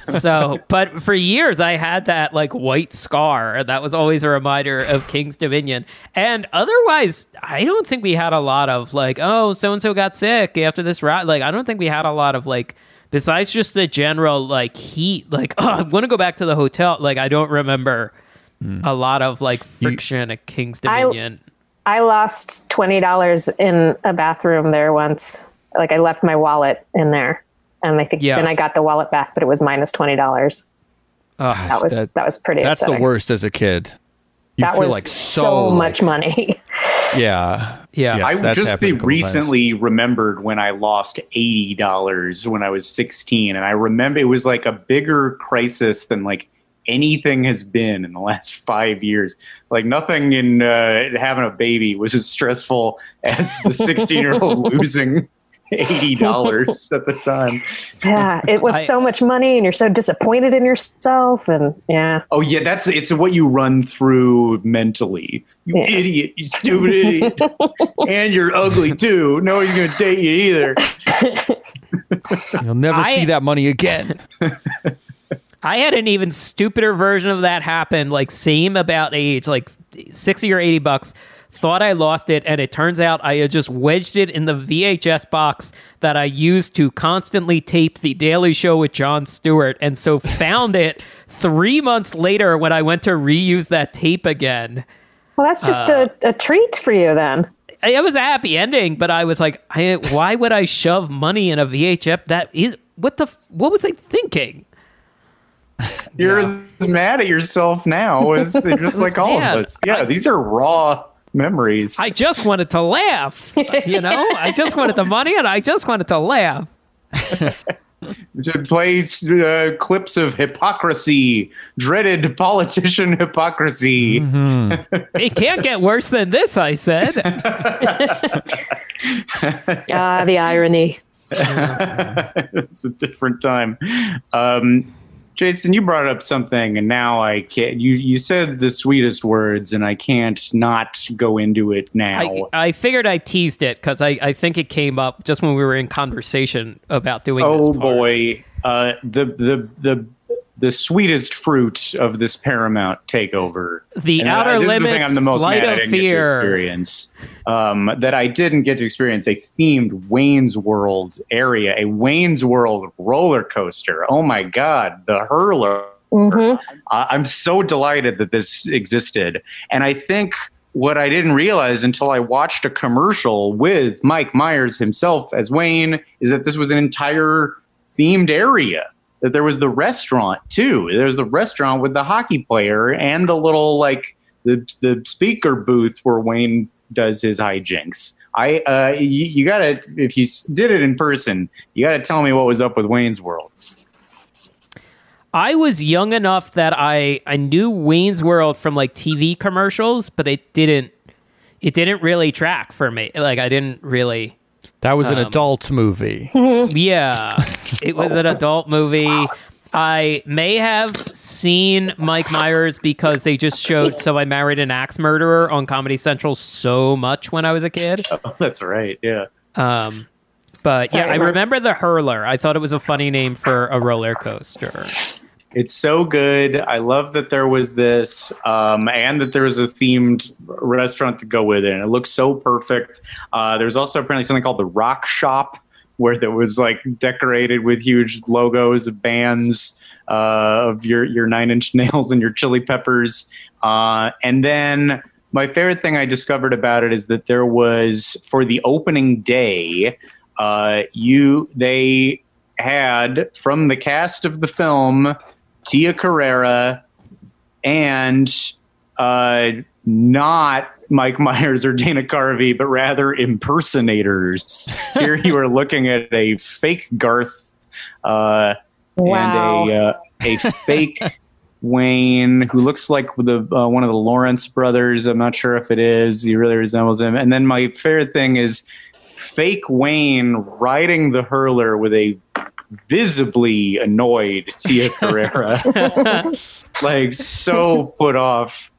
So, but for years I had that like white scar. That was always a reminder of King's Dominion. And otherwise, I don't think we had a lot of like, oh, so-and-so got sick after this route. Like, I don't think we had a lot of like, besides just the general like heat, like, oh, I want to go back to the hotel. Like, I don't remember a lot of like friction at King's Dominion.
I lost $20 in a bathroom there once. Like I left my wallet in there, and I think then I got the wallet back, but it was minus $20. That was pretty.
That's
upsetting.
the worst as a kid. You
that
feel
was
like
so much money.
Yeah.
Yes, I just recently remembered when I lost $80 when I was 16, and I remember it was like a bigger crisis than like anything has been in the last 5 years. Like nothing in having a baby was as stressful as the 16-year-old losing $80 at the time.
Yeah, it was so much money, and you're so disappointed in yourself, and
Oh yeah, it's what you run through mentally. You idiot, you stupid idiot, and you're ugly too. Nobody's gonna date you either.
You'll never see that money again.
I had an even stupider version of that happen, like same about age, like $60 or $80. Thought I lost it, and it turns out I had just wedged it in the VHS box that I used to constantly tape The Daily Show with Jon Stewart, and so found it 3 months later when I went to reuse that tape again.
Well, that's just a treat for you then.
It was a happy ending, but I was like, why would I shove money in a VHS? That is what was I thinking?
You're mad at yourself now, just like all of us. Yeah, these are raw memories.
I just wanted to laugh, I just wanted the money, and I just wanted to laugh.
To play clips of hypocrisy, dreaded politician hypocrisy.
Mm-hmm.
It can't get worse than this, I said.
The irony.
It's a different time. Jason, you brought up something, and now I can't. You said the sweetest words, and I can't not go into it now.
I figured I teased it because I think it came up just when we were in conversation about doing this part.
Boy, the sweetest fruit of this Paramount takeover.
The Outer Limits
I'm the most
Flight
mad I
of
didn't
Fear.
get to experience. That I didn't get to experience a themed Wayne's World area, a Wayne's World roller coaster. Oh my God, the hurler.
Mm-hmm.
I'm so delighted that this existed. And I think what I didn't realize until I watched a commercial with Mike Myers himself as Wayne is that this was an entire themed area. That there was the restaurant too. There's the restaurant with the hockey player and the little like the speaker booth where Wayne does his hijinks. You gotta, if you did it in person, you gotta tell me what was up with Wayne's World.
I was young enough that I knew Wayne's World from like TV commercials, but it didn't really track for me. Like I didn't really
That was an adult movie.
Yeah, it was an adult movie. I may have seen Mike Myers because they just showed So I Married an Axe Murderer on Comedy Central so much when I was a kid.
Oh, that's right. Yeah.
But yeah, I remember The Hurler. I thought it was a funny name for a roller coaster.
It's so good. I love that there was this, and that there was a themed restaurant to go with it. And it looks so perfect. There's also apparently something called the Rock Shop, where there was like decorated with huge logos of bands, of your Nine Inch Nails and your Chili Peppers. And then my favorite thing I discovered about it is that there was, for the opening day, they had from the cast of the film Tia Carrera and not Mike Myers or Dana Carvey, but rather impersonators. Here you are looking at a fake Garth and a fake Wayne, who looks like one of the Lawrence brothers. I'm not sure if it is. He really resembles him. And then my favorite thing is fake Wayne riding the hurler with a visibly annoyed Tia Carrera. Like, so put off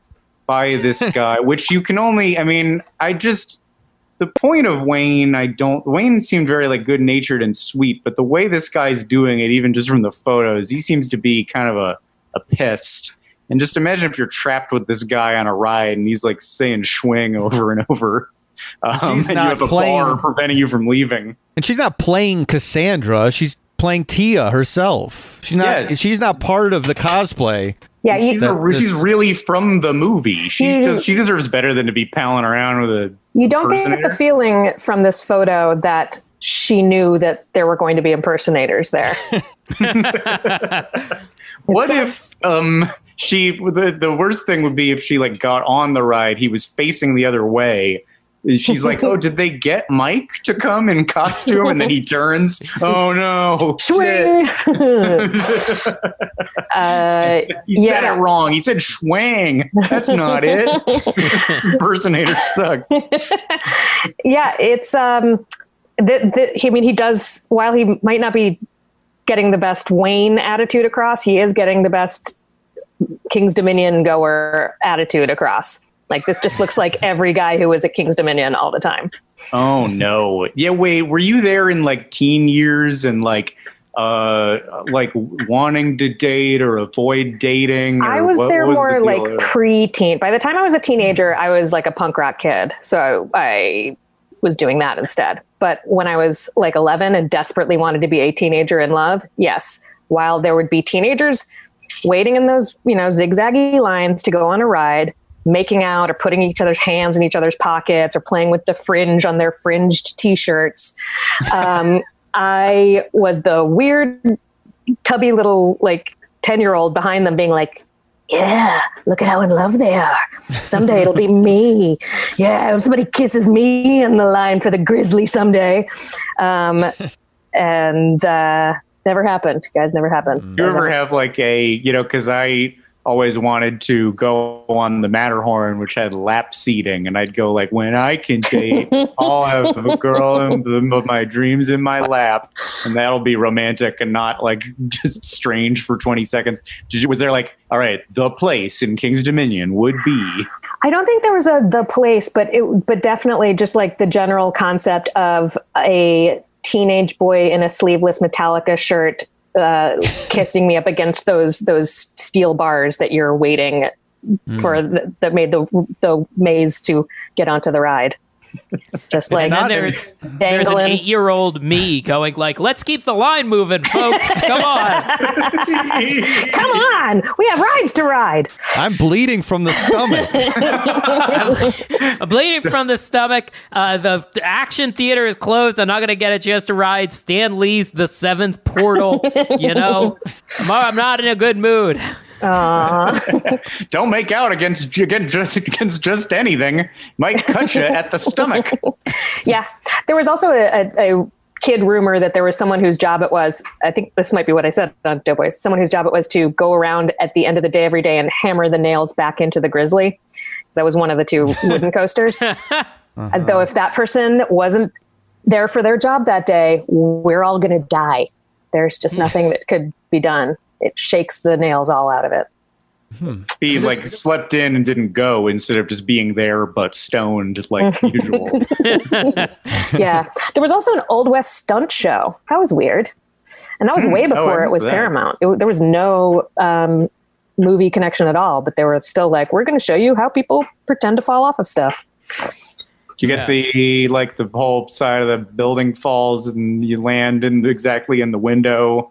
by this guy, which you can only, the point of Wayne seemed very like good natured and sweet, but the way this guy's doing it, even just from the photos, he seems to be kind of a pissed. And just imagine if you're trapped with this guy on a ride and he's like saying schwing over and over. And you have a bar preventing you from leaving.
And she's not playing Cassandra. She's playing Tia herself. She's not part of the cosplay.
Yeah,
she's really from the movie. She deserves better than to be palling around with a.
You don't get the feeling from this photo that she knew that there were going to be impersonators there.
What if the worst thing would be if she like got on the ride, he was facing the other way. She's like, oh, did they get Mike to come in costume? And then he turns. Oh, no.
Swing.
He said it wrong. He said schwang. That's not it. Impersonator sucks.
Yeah, it's... he does... While he might not be getting the best Wayne attitude across, he is getting the best King's Dominion goer attitude across. Like, this just looks like every guy who was at King's Dominion all the time.
Oh, no. Yeah, wait, were you there in, like, teen years and, like wanting to date or avoid dating? Or
I was there more, like,
there?
pre-teen. By the time I was a teenager, I was, like, a punk rock kid. So I was doing that instead. But when I was, like, 11 and desperately wanted to be a teenager in love, yes. While there would be teenagers waiting in those, zigzaggy lines to go on a ride, making out or putting each other's hands in each other's pockets or playing with the fringe on their fringed t-shirts. I was the weird, tubby little, 10-year-old behind them being like, yeah, look at how in love they are. Someday it'll be me. Yeah, if somebody kisses me in the line for the grizzly someday. And never happened. Guys, never happened.
Do you ever have because I always wanted to go on the Matterhorn, which had lap seating, and I'd go like, when I can date, I'll have a girl of my dreams in my lap, and that'll be romantic and not like just strange for 20 seconds. Was there like, all right, the place in King's Dominion would be?
I don't think there was the place, but definitely just like the general concept of a teenage boy in a sleeveless Metallica shirt kissing me up against those steel bars that you're waiting for that made the maze to get onto the ride. Just like,
and then there's an 8-year-old me going like, let's keep the line moving, folks. Come on.
Come on. We have rides to ride.
I'm bleeding from the stomach.
I'm bleeding from the stomach. The action theater is closed. I'm not going to get a chance to ride Stan Lee's The Seventh Portal. I'm not in a good mood.
Don't make out against just anything. Might cut you at the stomach.
Yeah. There was also a kid rumor that there was someone whose job it was, I think this might be what I said on Doughboys, someone whose job it was to go around at the end of the day every day and hammer the nails back into the Grizzly. That was one of the two wooden coasters. As though if that person wasn't there for their job that day. We're all going to die. There's just nothing that could be done. It shakes the nails all out of it.
He like slept in and didn't go instead of just being there but stoned like usual.
Yeah. There was also an Old West stunt show. That was weird. And that was way before it was Paramount. There was no movie connection at all, but they were still like, we're going to show you how people pretend to fall off of stuff.
You get the whole side of the building falls and you land exactly in the window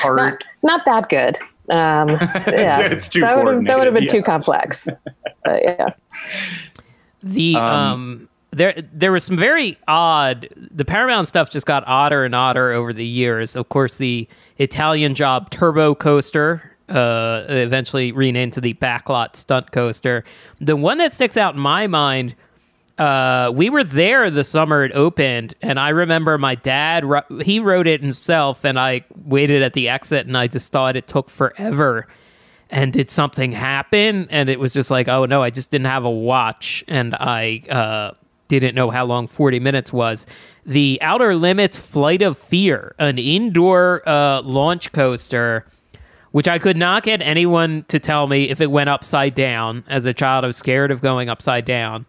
part.
Not that good. Yeah,
it's too
that would have been
yeah.
too complex. But yeah.
There was some very odd. The Paramount stuff just got odder and odder over the years. Of course, the Italian Job Turbo Coaster, eventually renamed to the Backlot Stunt Coaster. The one that sticks out in my mind. We were there the summer it opened, and I remember my dad, he wrote it himself, and I waited at the exit, and I just thought it took forever. And did something happen? And it was just like, oh no, I just didn't have a watch, and I didn't know how long 40 minutes was. The Outer Limits Flight of Fear, an indoor launch coaster, which I could not get anyone to tell me if it went upside down. As a child, I was scared of going upside down.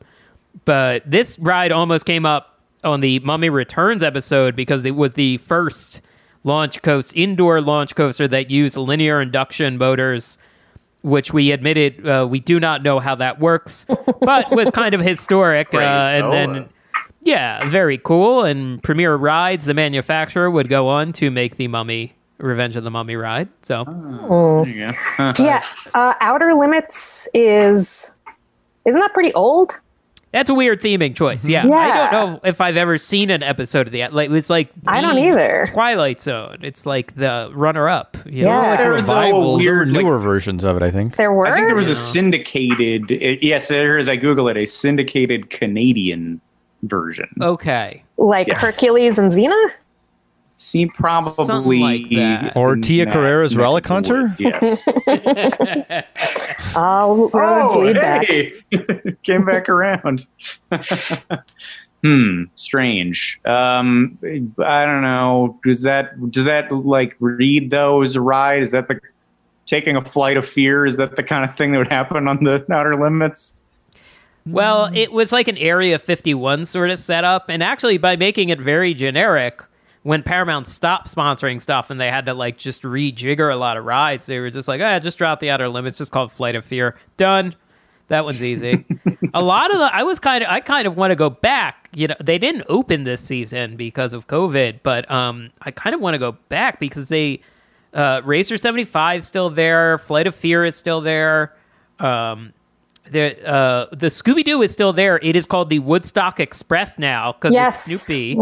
But this ride almost came up on the Mummy Returns episode because it was the first indoor launch coaster that used linear induction motors, which we admitted we do not know how that works, but was kind of historic. Then, very cool. And Premier Rides, the manufacturer, would go on to make the Mummy Revenge of the Mummy ride. So,
Outer Limits isn't that pretty old?
That's a weird theming choice. Yeah. I don't know if I've ever seen an episode of that. Like, it's like
I don't either.
Twilight Zone. It's like the runner-up.
There were revival, newer versions of it. I think
there were.
I think there was a syndicated. Yes, there is. I Google it. A syndicated Canadian version.
Okay.
Like Hercules and Xena.
See, probably
like that.
Or Tia Carrera's Relic Hunter.
Yes.
All roads lead back.
Came back around. Strange. I don't know. Does that like read though as a ride? Is that the taking a flight of fear? Is that the kind of thing that would happen on the Outer Limits?
Well, it was like an Area 51 sort of setup, and actually by making it very generic, when Paramount stopped sponsoring stuff and they had to like just rejigger a lot of rides, they were just like, just drop the Outer Limits, just call it Flight of Fear. Done. That one's easy. A lot of I kind of want to go back. You know, they didn't open this season because of COVID, but I kind of want to go back because they Racer 75 is still there, Flight of Fear is still there. The Scooby-Doo is still there. It is called the Woodstock Express now because it's Snoopy,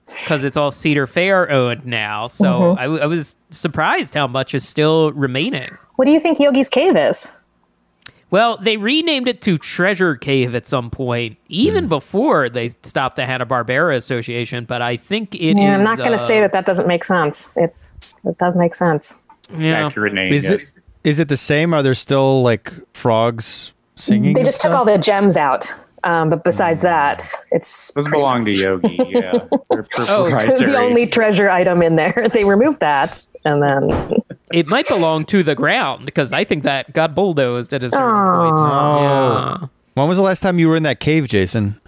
because it's all Cedar Fair owned now. So I was surprised how much is still remaining.
What do you think Yogi's Cave is?
Well, they renamed it to Treasure Cave at some point, even before they stopped the Hanna-Barbera Association, but I think it is...
I'm not going to say that doesn't make sense. It does make sense.
Yeah.
Accurate name,
is it the same? Are there still like frogs singing?
They just took all the gems out. But besides that,
those belong to Yogi. Yeah, they're proprietary.
The only treasure item in there. They removed that, and then
it might belong to the ground because I think that got bulldozed at a certain point.
Yeah. When was the last time you were in that cave, Jason?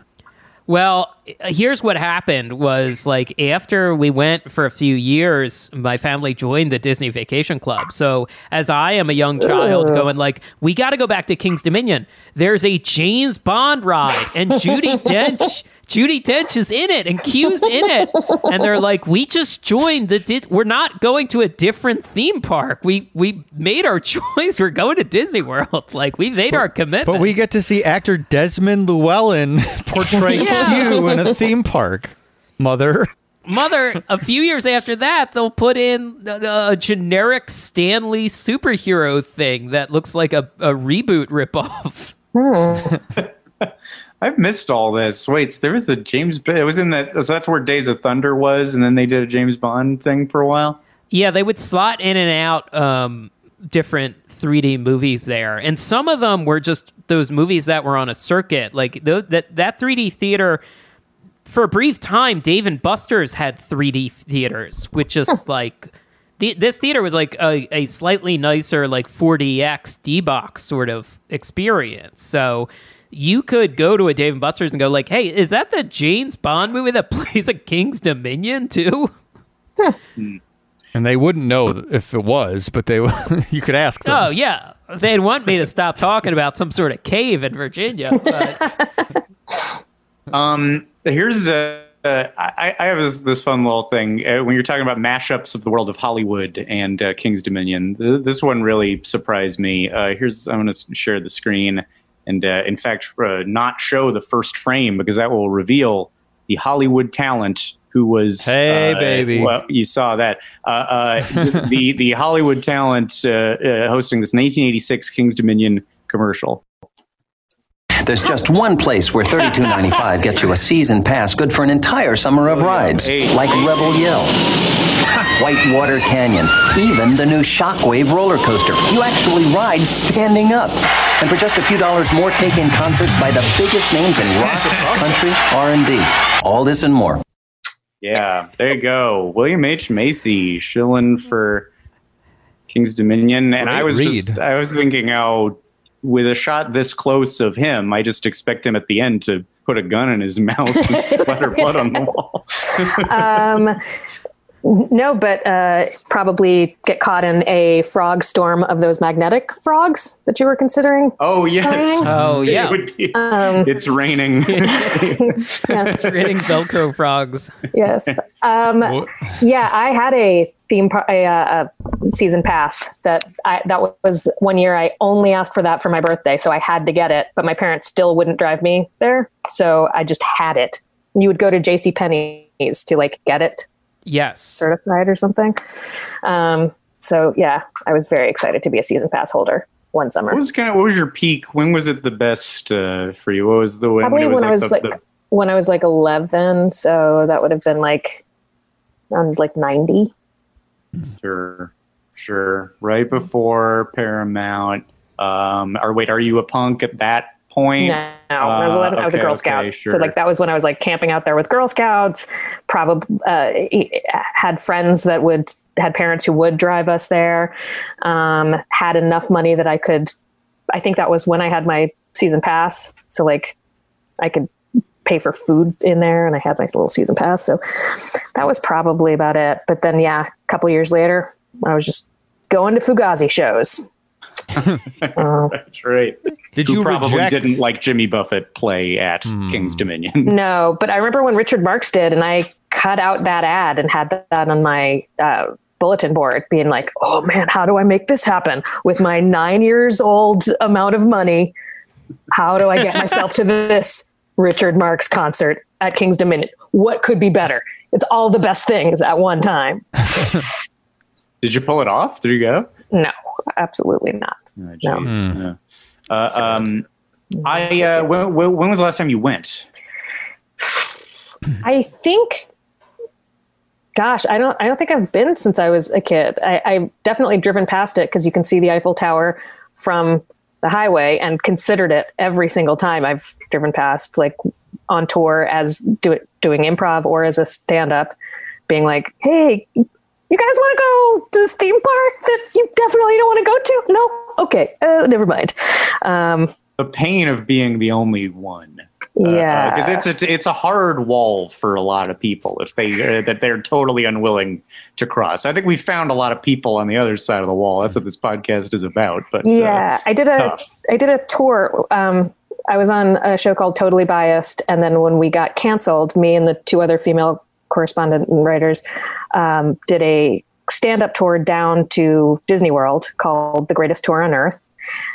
Well, here's what happened was like after we went for a few years, my family joined the Disney Vacation Club. So as I am a young child going like, we got to go back to King's Dominion. There's a James Bond ride and Judi Dench is in it and Q's in it. And they're like, we just joined we're not going to a different theme park. We made our choice. We're going to Disney World. Like we made our commitment.
But we get to see actor Desmond Llewellyn portray Q in a theme park. Mother,
a few years after that, they'll put in a generic Stan Lee superhero thing that looks like a reboot ripoff.
I've missed all this. Wait, there was a James Bond. It was in that. So that's where Days of Thunder was, and then they did a James Bond thing for a while.
Yeah, they would slot in and out different 3D movies there, and some of them were just those movies that were on a circuit. Like that 3D theater for a brief time, Dave and Buster's had 3D theaters, which is like this theater was like a slightly nicer like 4DX D-Box sort of experience. So you could go to a Dave and Buster's and go like, hey, is that the James Bond movie that plays at King's Dominion too?
And they wouldn't know if it was, but you could ask them.
Oh, yeah. They'd want me to stop talking about some sort of cave in Virginia. But...
Here's I have this fun little thing. When you're talking about mashups of the world of Hollywood and King's Dominion, this one really surprised me. I'm going to share the screen and, in fact, not show the first frame because that will reveal the Hollywood talent who was
baby.
Well, you saw that the Hollywood talent hosting this 1986 King's Dominion commercial.
There's just one place where $32.95 gets you a season pass good for an entire summer of rides, like Rebel Yell, Whitewater Canyon, even the new Shockwave roller coaster. You actually ride standing up. And for just a few dollars more, take in concerts by the biggest names in rock, country, R&B. All this and more.
Yeah, there you go. William H. Macy shilling for King's Dominion. And I was thinking how with a shot this close of him, I just expect him at the end to put a gun in his mouth and splatter blood on the wall.
No, but probably get caught in a frog storm of those magnetic frogs that you were considering.
Oh, yes.
Playing.
Oh, yeah.
It's raining.
It's raining Velcro frogs.
Yes. Yeah, I had a season pass that was one year. I only asked for that for my birthday, so I had to get it. But my parents still wouldn't drive me there, so I just had it. You would go to JCPenney's to like get it.
Yes.
Certified or something. So yeah, I was very excited to be a season pass holder one summer.
What was your peak? When was it the best for you? What was the one?
Probably when I was like 11. So that would have been like around like 90.
Sure. Right before Paramount. Are you a punk at that point?
No, when I was 11, I was a Girl Scout.
Sure.
So like that was when I was like camping out there with Girl Scouts. Probably had friends that had parents who would drive us there. Had enough money that I think that was when I had my season pass. So like I could pay for food in there and I had my little season pass. So that was probably about it. But then, yeah, a couple years later, I was just going to Fugazi shows.
That's right.
You
probably didn't like Jimmy Buffett play at King's Dominion?
No, but I remember when Richard Marx did, and I cut out that ad and had that on my bulletin board, being like, "Oh man, how do I make this happen with my 9 years old amount of money? How do I get myself to this Richard Marx concert at King's Dominion? What could be better? It's all the best things at one time."
Did you pull it off? Did you go?
No, absolutely not.
Oh, no. When was the last time you went?
I think, gosh, I don't think I've been since I was a kid. I've definitely driven past it because you can see the Eiffel Tower from the highway and considered it every single time I've driven past, like on tour as doing improv or as a stand-up, being like, hey, you guys want to go to this theme park that you definitely don't want to go to? No? Okay. Never mind.
The pain of being the only one.
Yeah.
Because it's a hard wall for a lot of people if that they're totally unwilling to cross. I think we found a lot of people on the other side of the wall. That's what this podcast is about. But
yeah, I did a tour. I was on a show called Totally Biased. And then when we got canceled, me and the two other female correspondent and writers did a stand-up tour down to Disney World called The Greatest Tour on Earth.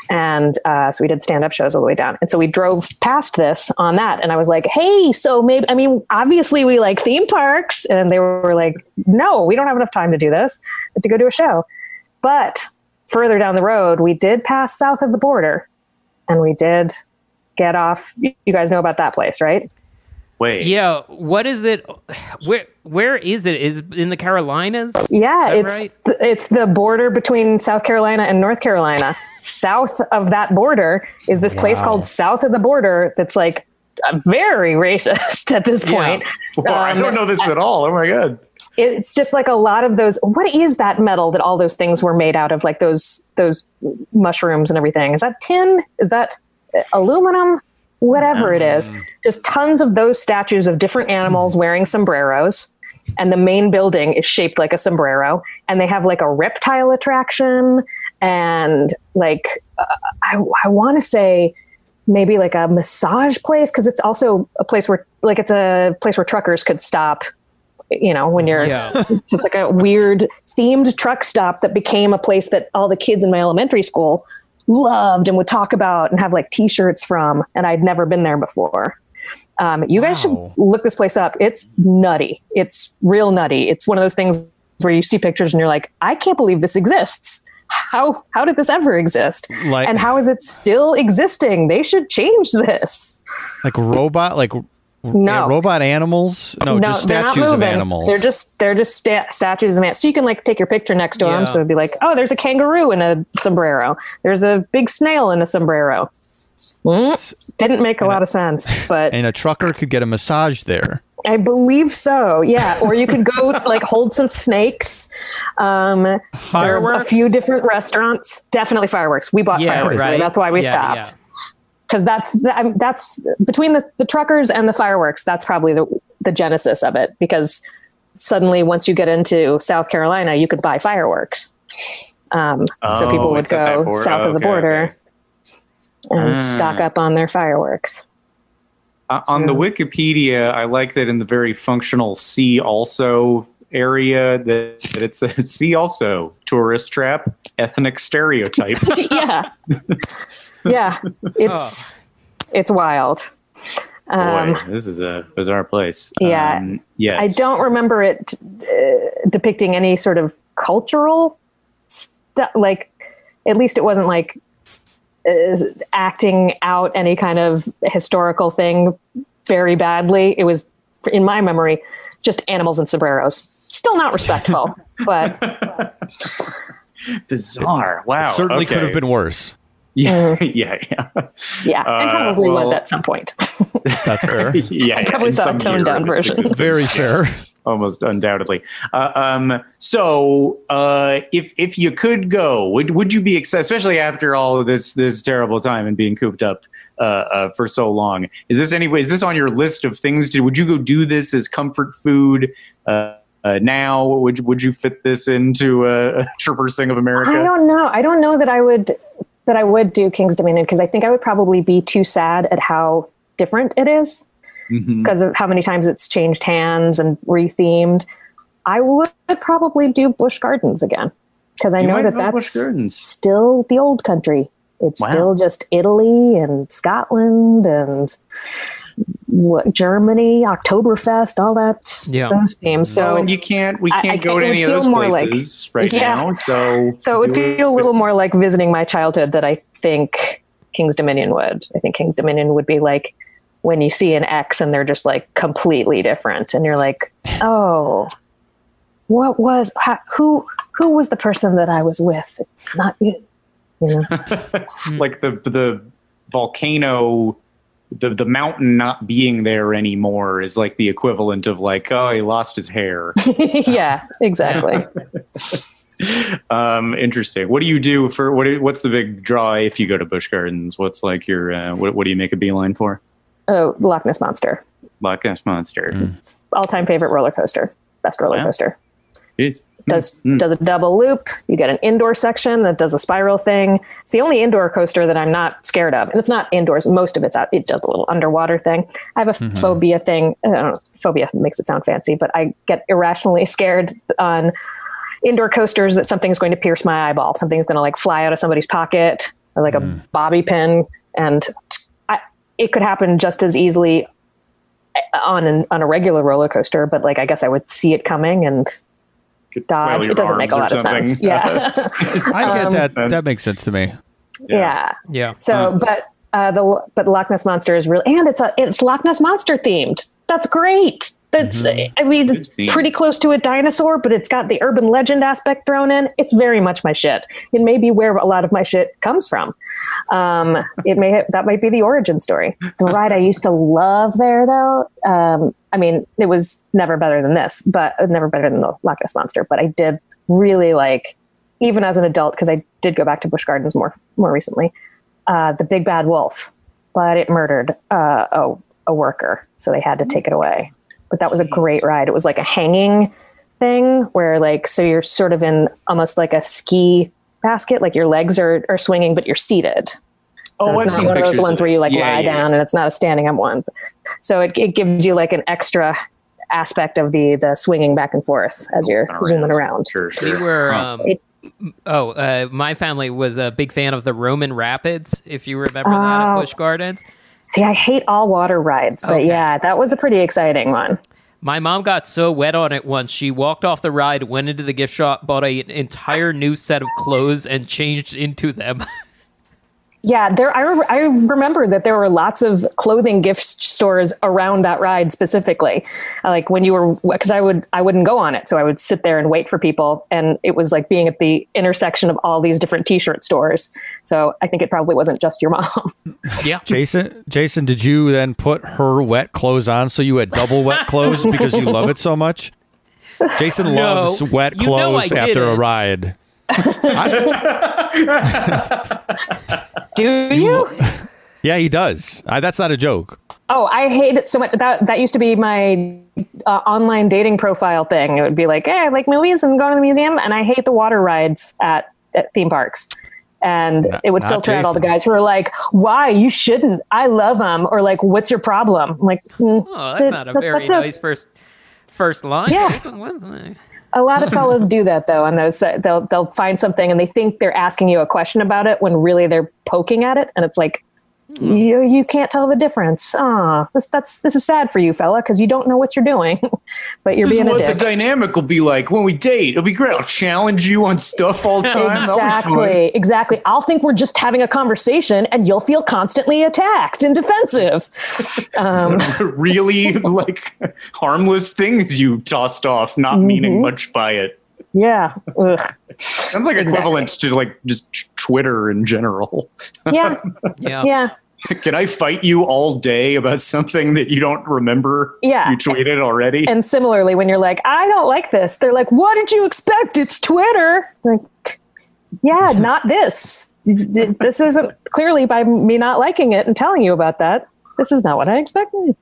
And so we did stand-up shows all the way down. And so we drove past this on that. And I was like, hey, so maybe, I mean, obviously we like theme parks. And they were like, no, we don't have enough time to do this. We have to go do a show. But further down the road, we did pass south of the border and we did get off. You guys know about that place, right?
Wait.
Yeah. What is it? Where is it? Is it in the Carolinas?
Yeah,
right?
It's the border between South Carolina and North Carolina. South of that border is this place called South of the Border that's like very racist at this point.
I don't know this at all. Oh my God.
It's just like a lot of those. What is that metal that all those things were made out of? Like those mushrooms and everything. Is that tin? Is that aluminum? Whatever it is. Just tons of those statues of different animals wearing sombreros. And the main building is shaped like a sombrero. And they have like a reptile attraction. And like, I want to say maybe like a massage place. Cause it's also a place where like, it's a place where truckers could stop, you know, when you're just like a weird themed truck stop that became a place that all the kids in my elementary school loved and would talk about and have like t-shirts from. And I'd never been there before. You guys should look this place up. It's nutty. It's real nutty. It's one of those things where you see pictures and you're like, I can't believe this exists. How did this ever exist? And how is it still existing? They should change this.
Like robot, robot animals? No, just statues of animals.
They're just statues of animals. So you can like take your picture next to them. So it'd be like, oh, there's a kangaroo in a sombrero. There's a big snail in a sombrero. Didn't make a lot of sense, but
and a trucker could get a massage there.
I believe so. Yeah. Or you could go like hold some snakes.
Fireworks.
There are a few different restaurants. Definitely fireworks. We bought fireworks. Right? That's why we stopped. Because that's between the truckers and the fireworks. That's probably the genesis of it. Because suddenly, once you get into South Carolina, you could buy fireworks. So people would go south of the border and stock up on their fireworks.
On the Wikipedia, I like that in the very functional see also area that it says see also tourist trap, ethnic stereotype.
Yeah, it's wild.
Boy, this is a bizarre place.
Yeah,
yes.
I don't remember it depicting any sort of cultural stuff. Like, at least it wasn't like acting out any kind of historical thing very badly. It was, in my memory, just animals and sombreros. Still not respectful, but
bizarre. Wow,
it certainly could have been worse.
And probably was at some point.
That's fair.
I probably saw a toned down version.
Very fair.
Almost undoubtedly. So if you could go, would you be excited, especially after all of this terrible time and being cooped up for so long? Is this on your list of things? Would you go do this as comfort food now? Would you fit this into traversing of America?
I don't know. I don't know that I would do King's Dominion, because I think I would probably be too sad at how different it is. Because of how many times it's changed hands and rethemed. I would probably do Busch Gardens again, because I know that's still the old country. It's still just Italy and Scotland and Germany, Oktoberfest, all that. Those themes. So
and we can't go to any of those places now. So
it would feel a little more like visiting my childhood that I think King's Dominion would. I think King's Dominion would be like when you see an X and they're just like completely different, and you're like, oh, who was the person that I was with? It's not you.
Like the volcano, the mountain not being there anymore is like the equivalent of like, oh, he lost his hair.
Yeah, exactly.
Interesting. What do you do for what's the big draw if you go to Busch Gardens? What's like your what do you make a beeline for?
Oh, Loch Ness Monster.
Loch Ness Monster.
All-time favorite roller coaster. Best roller coaster. Does a double loop. You get an indoor section that does a spiral thing. It's the only indoor coaster that I'm not scared of. And it's not indoors. Most of it's out. It does a little underwater thing. I have a phobia thing. I don't know, phobia makes it sound fancy, but I get irrationally scared on indoor coasters that something's going to pierce my eyeball. Something's going to like fly out of somebody's pocket, or like a bobby pin. And it could happen just as easily on a regular roller coaster, but like, I guess I would see it coming and dodge. It doesn't make a lot of sense. Yeah.
I get that. That makes sense to me.
Yeah. So, but the Loch Ness Monster is really, and it's Loch Ness Monster themed. That's great. That's, I mean, it's pretty close to a dinosaur, but it's got the urban legend aspect thrown in. It's very much my shit. It may be where a lot of my shit comes from. That might be the origin story. The ride I used to love there, though. I mean, it was never better than this, but never better than the Loch Ness Monster. But I did really like, even as an adult, because I did go back to Busch Gardens more recently, the Big Bad Wolf, but it murdered a worker, so they had to take it away. But that was a great ride. It was like a hanging thing where like, so you're sort of in almost like a ski basket, like your legs are swinging, but you're seated. So it's not one of those ones where you like lie down, and it's not a standing up one. So it gives you like an extra aspect of the swinging back and forth as you're zooming around.
Sure.
We were, my family was a big fan of the Roman Rapids, if you remember that at Busch Gardens.
See, I hate all water rides, but yeah, that was a pretty exciting one.
My mom got so wet on it once, she walked off the ride, went into the gift shop, bought an entire new set of clothes, and changed into them.
Yeah, I remember that there were lots of clothing gift stores around that ride specifically. Like when you were, because I wouldn't go on it, so I would sit there and wait for people, and it was like being at the intersection of all these different T-shirt stores. So I think it probably wasn't just your mom.
Yeah,
Jason, did you then put her wet clothes on so you had double wet clothes because you love it so much? Jason loves wet clothes after a ride.
Do you?
Yeah, he does. That's not a joke.
Oh, I hate it so much. That used to be my online dating profile thing. It would be like, hey, I like movies and going to the museum, and I hate the water rides at theme parks. And it would filter out all the guys who are like, why? You shouldn't. I love them. Or like, what's your problem? I'm like,
that's not a very nice first line.
Yeah. A lot of fellows do that though, and they'll find something and they think they're asking you a question about it when really they're poking at it, and it's like you can't tell the difference. This is sad for you, fella, because you don't know what you're doing, but you're being a dick.
This is what the dynamic will be like when we date. It'll be great. I'll challenge you on stuff all the time.
Exactly. I'll think we're just having a conversation, and you'll feel constantly attacked and defensive.
Really, like harmless things you tossed off, not meaning much by it.
Yeah. Ugh.
Sounds like equivalent to like just Twitter in general.
Yeah.
Can I fight you all day about something that you don't remember?
Yeah.
You tweeted already.
And similarly, when you're like, I don't like this, they're like, what did you expect? It's Twitter. Like, yeah, not this. This isn't clearly by me not liking it and telling you about that. This is not what I expected.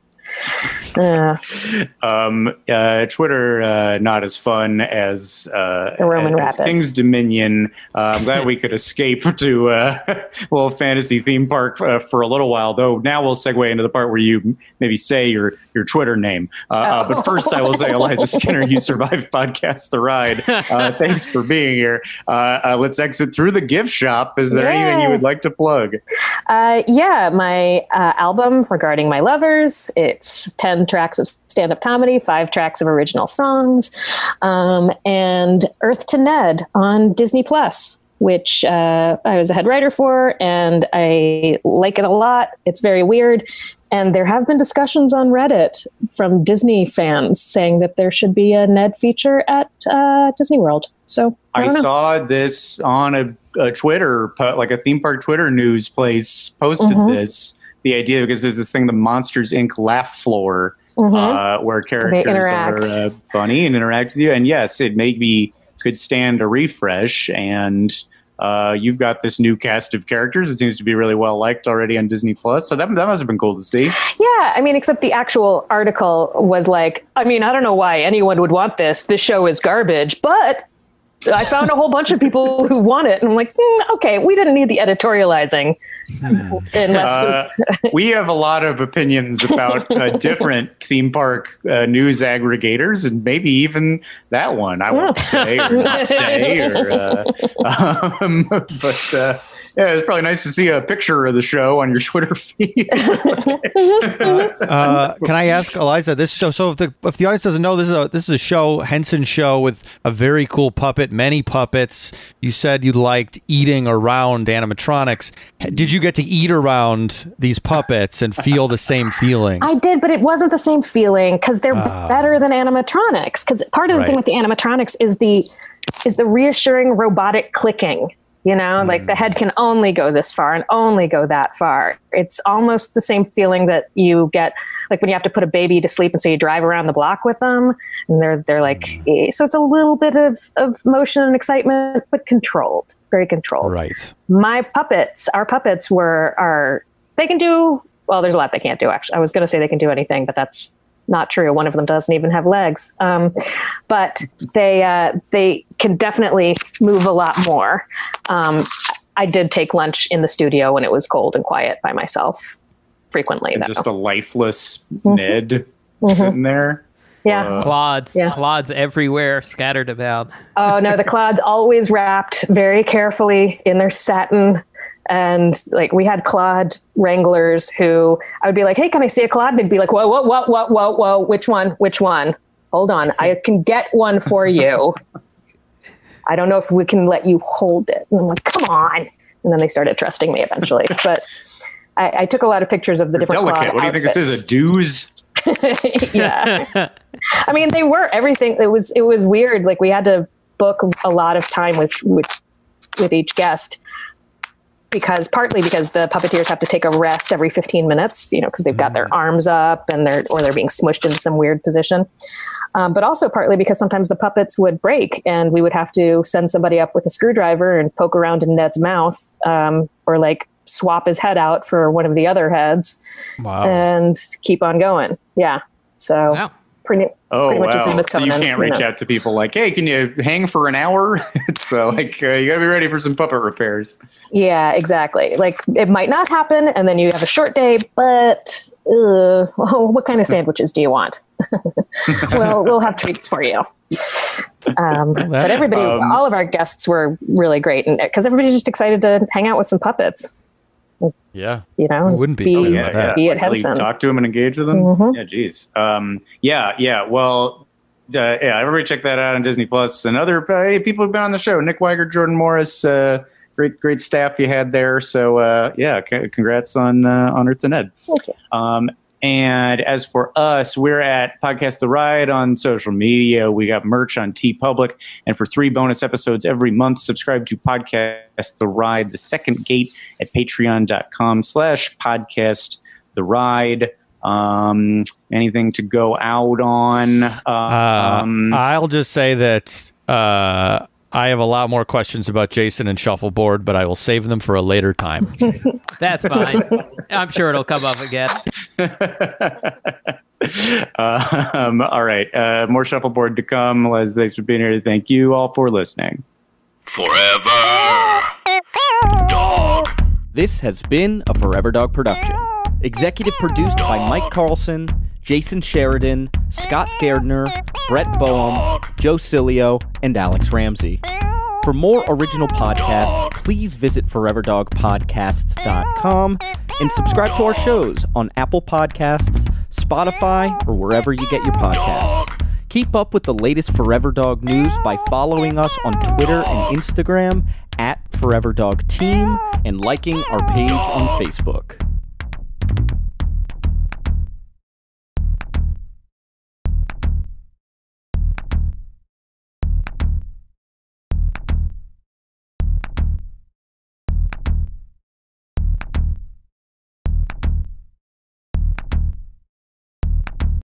Twitter, not as fun as
the Roman Rapids.
King's Dominion. I'm glad we could escape to a little fantasy theme park for a little while, though. Now we'll segue into the part where you maybe say your Twitter name. But first, I will say, Eliza Skinner, you survived podcast The Ride. Thanks for being here. Let's exit through the gift shop. Is there anything you would like to plug?
My album Regarding My Lovers. It's 10 tracks of stand-up comedy, 5 tracks of original songs, and Earth to Ned on Disney Plus, which I was a head writer for, and I like it a lot. It's very weird. And there have been discussions on Reddit from Disney fans saying that there should be a Ned feature at Disney World. So I
saw this on a Twitter, like a theme park Twitter news place posted this. The idea, because there's this thing, the Monsters Inc. laugh floor, where characters are funny and interact with you. And yes, it maybe could stand a refresh. And you've got this new cast of characters. It seems to be really well liked already on Disney Plus. So that must have been cool to see.
Yeah, I mean, except the actual article was like, I mean, I don't know why anyone would want this. This show is garbage, but I found a whole bunch of people who want it. And I'm like, okay, we didn't need the editorializing.
We have a lot of opinions about different theme park news aggregators, and maybe even that one. I won't say or not say. But it's probably nice to see a picture of the show on your Twitter feed.
Can I ask Eliza this show? So if the audience doesn't know, this is a show, Henson show, with a very cool puppet puppet, many puppets. You said you liked eating around animatronics. Did you get to eat around these puppets and feel the same feeling?
I did, but it wasn't the same feeling because they're better than animatronics. Because part of the thing with the animatronics is the reassuring robotic clicking. You know, like the head can only go this far and only go that far. It's almost the same feeling that you get like when you have to put a baby to sleep and so you drive around the block with them and they're like, so it's a little bit of motion and excitement, but controlled, very controlled.
Right.
Our puppets they can do, well, there's a lot they can't do actually. I was going to say they can do anything, but that's not true. One of them doesn't even have legs. But they can definitely move a lot more. I did take lunch in the studio when it was cold and quiet by myself frequently.
And just a lifeless Ned sitting there.
Yeah.
Clods everywhere scattered about.
Oh no, the clods always wrapped very carefully in their satin. And like we had Claude wranglers who I would be like, hey, can I see a Claude? They'd be like, whoa. Which one? Hold on. I can get one for you. I don't know if we can let you hold it. And I'm like, come on. And then they started trusting me eventually. But I took a lot of pictures of the different Claude outfits.
What do you think this is, a dues?
Yeah. I mean, they were everything. It was weird. Like we had to book a lot of time with each guest. Partly because the puppeteers have to take a rest every 15 minutes, you know, because they've got their arms up and they're being smushed into some weird position. But also partly because sometimes the puppets would break and we would have to send somebody up with a screwdriver and poke around in Ned's mouth, or like swap his head out for one of the other heads. Wow. And keep on going. Yeah. So
wow.
Pretty much the same as Covenant.
So you can't reach out to people like, hey, can you hang for an hour? It's like, you gotta be ready for some puppet repairs.
Yeah, exactly. Like it might not happen and then you have a short day, but what kind of sandwiches do you want? Well, we'll have treats for you. But everybody, all of our guests were really great because everybody's just excited to hang out with some puppets.
Yeah.
You know,
wouldn't be
at Henson.
Talk to them and engage with them. Mm-hmm. Yeah, geez. Yeah. Well, everybody check that out on Disney Plus and other people who've been on the show. Nick Weiger, Jordan Morris, great staff you had there. So congrats on Earth to Ned.
Thank you.
And as for us, we're at Podcast The Ride on social media. We got merch on TeePublic. And for 3 bonus episodes every month, subscribe to Podcast The Ride, The Second Gate at patreon.com/Podcast The Ride. Anything to go out on?
I'll just say that I have a lot more questions about Jason and Shuffleboard, but I will save them for a later time.
That's fine. I'm sure it'll come up again.
All right. More Shuffleboard to come. Les, thanks for being here. Thank you all for listening.
Forever Dog.
This has been a Forever Dog production. Executive produced by Mike Carlson, Jason Sheridan, Scott Gairdner, Brett Boehm, Joe Cilio, and Alex Ramsey. For more original podcasts, please visit foreverdogpodcasts.com and subscribe to our shows on Apple Podcasts, Spotify, or wherever you get your podcasts. Keep up with the latest Forever Dog news by following us on Twitter and Instagram @ForeverDogTeam and liking our page on Facebook.